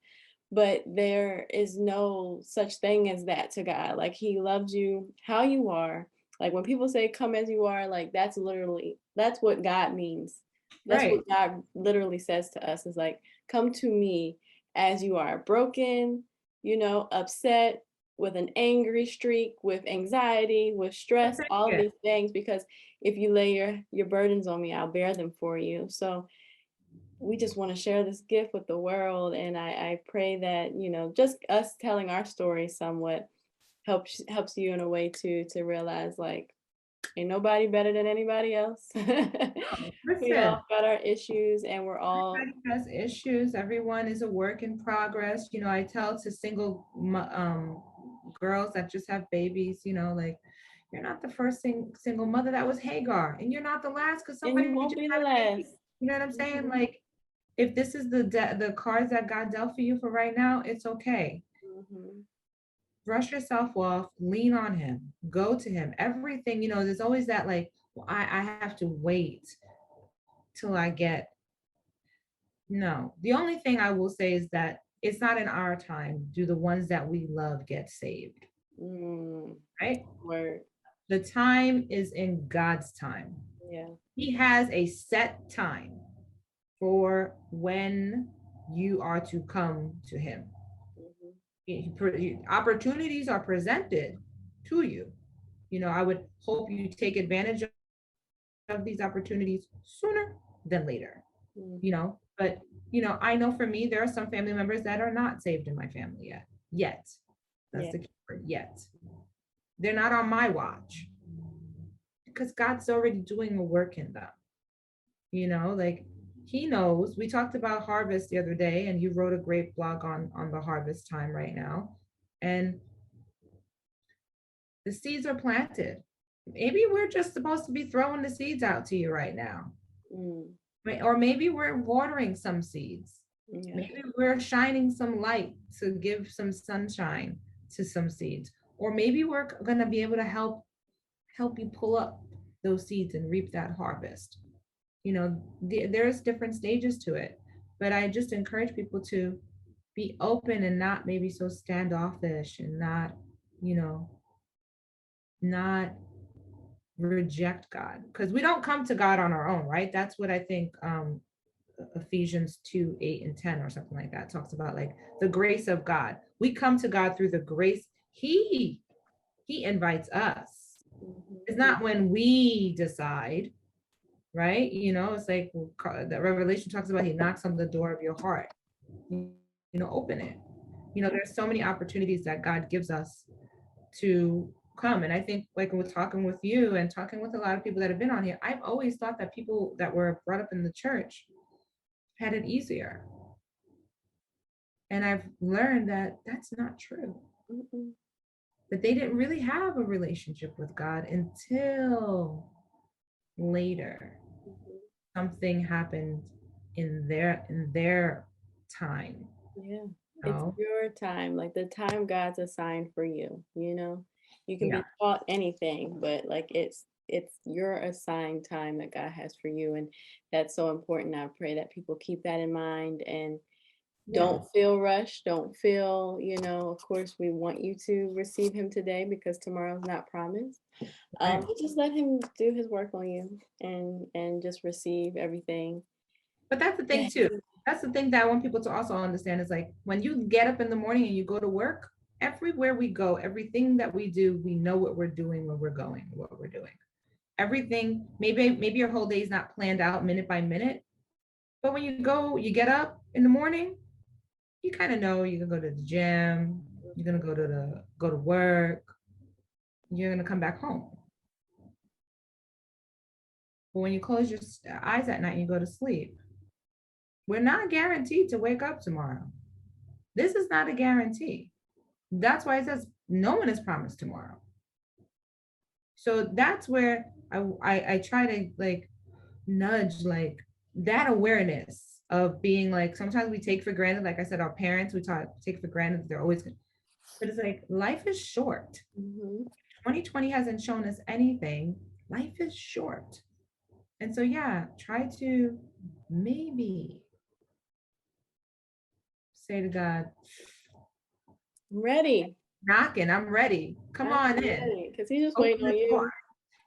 But there is no such thing as that to God. Like, he loves you how you are. Like, when people say come as you are, like, that's what God means. That's Right. what God literally says to us, is like, come to me as you are, broken, upset, with an angry streak, with anxiety, with stress, all of Yeah. these things, because if you lay your burdens on me, I'll bear them for you. So we just want to share this gift with the world. And I pray that, just us telling our story somewhat helps you in a way to realize, like, ain't nobody better than anybody else. We Listen, all got our issues, and we're all. everybody has issues. Everyone is a work in progress. I tell to single girls that just have babies, like, you're not the first single mother that was Hagar, and you're not the last, because And you somebody won't just be the had a baby. last. You know what I'm saying? Mhm. Like, if this is the cards that God dealt for you for right now, it's okay. Mhm. Brush yourself off, lean on him, go to him. Everything, there's always that, like, well, I have to wait till I get. No, the only thing I will say is that it's not in our time do the ones that we love get saved, Mm, right? word. The time is in God's time. Yeah. He has a set time for when you are to come to him. Mhm. Opportunities are presented to you. I would hope you take advantage of these opportunities sooner than later. Mhm. But I know for me, there are some family members that are not saved in my family yet. That's Yeah. the key word, yet. They're not on my watch, because God's already doing a work in them. Like, he knows. We talked about harvest the other day, and you wrote a great blog on the harvest time right now. And the seeds are planted. Maybe we're just supposed to be throwing the seeds out to you right now. Mm. Or maybe we're watering some seeds. Yeah. Maybe we're shining some light to give some sunshine to some seeds. Or maybe we're going to be able to help you pull up those seeds and reap that harvest. There's different stages to it, but I just encourage people to be open and not maybe so standoffish, and not, you know, not reject God, because we don't come to God on our own, right? That's what I think Ephesians 2:8 and 10 or something like that talks about, like the grace of God. We come to God through the grace. He invites us. It's not when we decide, right? It's like the Revelation talks about, he knocks on the door of your heart. Open it. There's so many opportunities that God gives us to come. And I think, like, with talking with you and talking with a lot of people that have been on here, I've always thought that people that were brought up in the church had it easier. And I've learned that that's not true. That they didn't really have a relationship with God until later. Something happened in their time. Yeah. It's your time, like the time God's assigned for you, You can be taught anything, but like it's your assigned time that God has for you. And that's so important. I pray that people keep that in mind and don't feel rushed. Don't feel, of course we want you to receive him today because tomorrow's not promised. But just let him do his work on you and just receive everything. But that's the thing too. That's the thing that I want people to also understand, is like, when you get up in the morning and you go to work, everywhere we go, everything that we do, we know what we're doing, where we're going, what we're doing. Everything, maybe your whole day is not planned out minute by minute, but when you get up in the morning, you kind of know you're gonna go to the gym, you're gonna go to work, you're gonna come back home. But when you close your eyes at night and you go to sleep, we're not guaranteed to wake up tomorrow. This is not a guarantee. That's why it says no one is promised tomorrow. So that's where I try to like nudge like that awareness of being like, sometimes we take for granted, like I said, our parents, take for granted that they're always good. But it's like, life is short. 2020 hasn't shown us anything. Life is short. And so, yeah, try to maybe say to God, I'm ready. Knocking, I'm ready. Come on in. Because he's just waiting on you.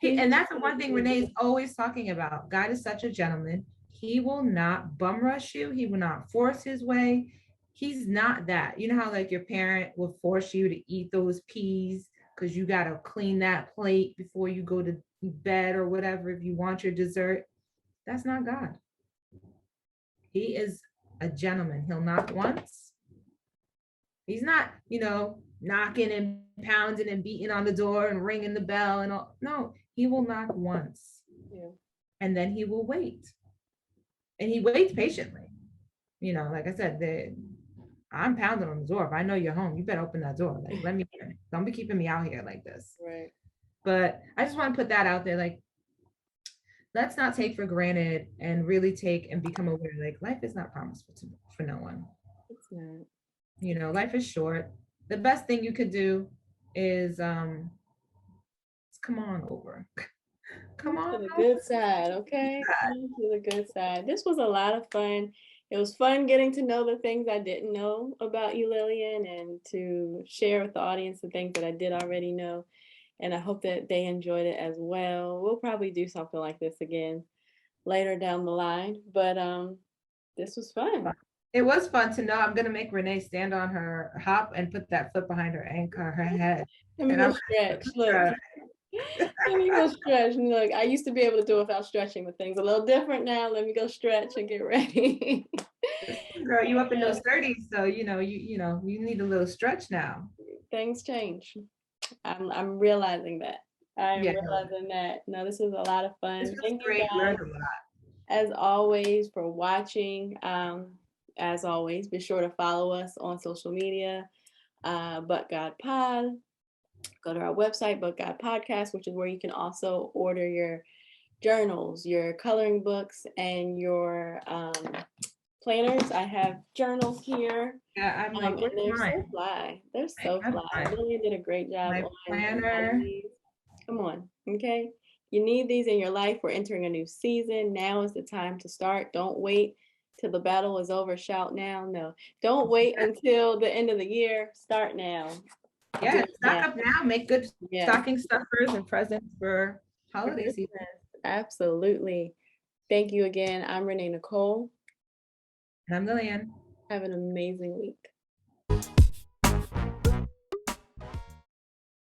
And that's the one thing Renee is always talking about. God is such a gentleman. He will not bum rush you. He will not force his way. He's not that. You know how like your parent will force you to eat those peas because you got to clean that plate before you go to bed or whatever, if you want your dessert. That's not God. He is a gentleman. He'll knock once. He's not, knocking and pounding and beating on the door and ringing the bell and all. No, he will knock once. And then he will wait. And he waits patiently. Like I said, I'm pounding on the door. If I know you're home, you better open that door. Like, let me in. Don't be keeping me out here like this. Right. But I just want to put that out there. Like, let's not take for granted and really take and become aware. Like, life is not promised for no one. It's not. Life is short. The best thing you could do is come on over. Come on to the good side, okay? Come to the good side. This was a lot of fun. It was fun getting to know the things I didn't know about you, Lillian, and to share with the audience the things that I did already know. And I hope that they enjoyed it as well. We'll probably do something like this again later down the line, but this was fun. It was fun to know. I'm gonna make Renee stand on her hop and put that foot behind her ankle, her head. Let me go stretch. Look. Let me go stretch. And look, I used to be able to do it without stretching, but things a little different now. Let me go stretch and get ready. Girl, you up in those 30s, so you need a little stretch now. Things change. I'm realizing that. Realizing that. No, this was a lot of fun. Thank you guys, as always, for watching. As always, be sure to follow us on social media. But God Pod. Go to our website, But God Podcast, which is where you can also order your journals, your coloring books, and your planners. I have journals here. Yeah, I'm like, And where's they're so mine? fly. They're I so have fly. mine. Lillian did a great job My on designing planner. these. Come on, okay? You need these in your life. We're entering a new season. Now is the time to start. Don't wait till the battle is over. Shout now. No, don't wait until the end of the year. Start now. Do Yeah, it stock now. up now. Make good Yeah, stocking stuffers and presents for for holiday season. Christmas. Absolutely. Thank you again. I'm Renee Nicole. And I'm Lillian. Have an amazing week.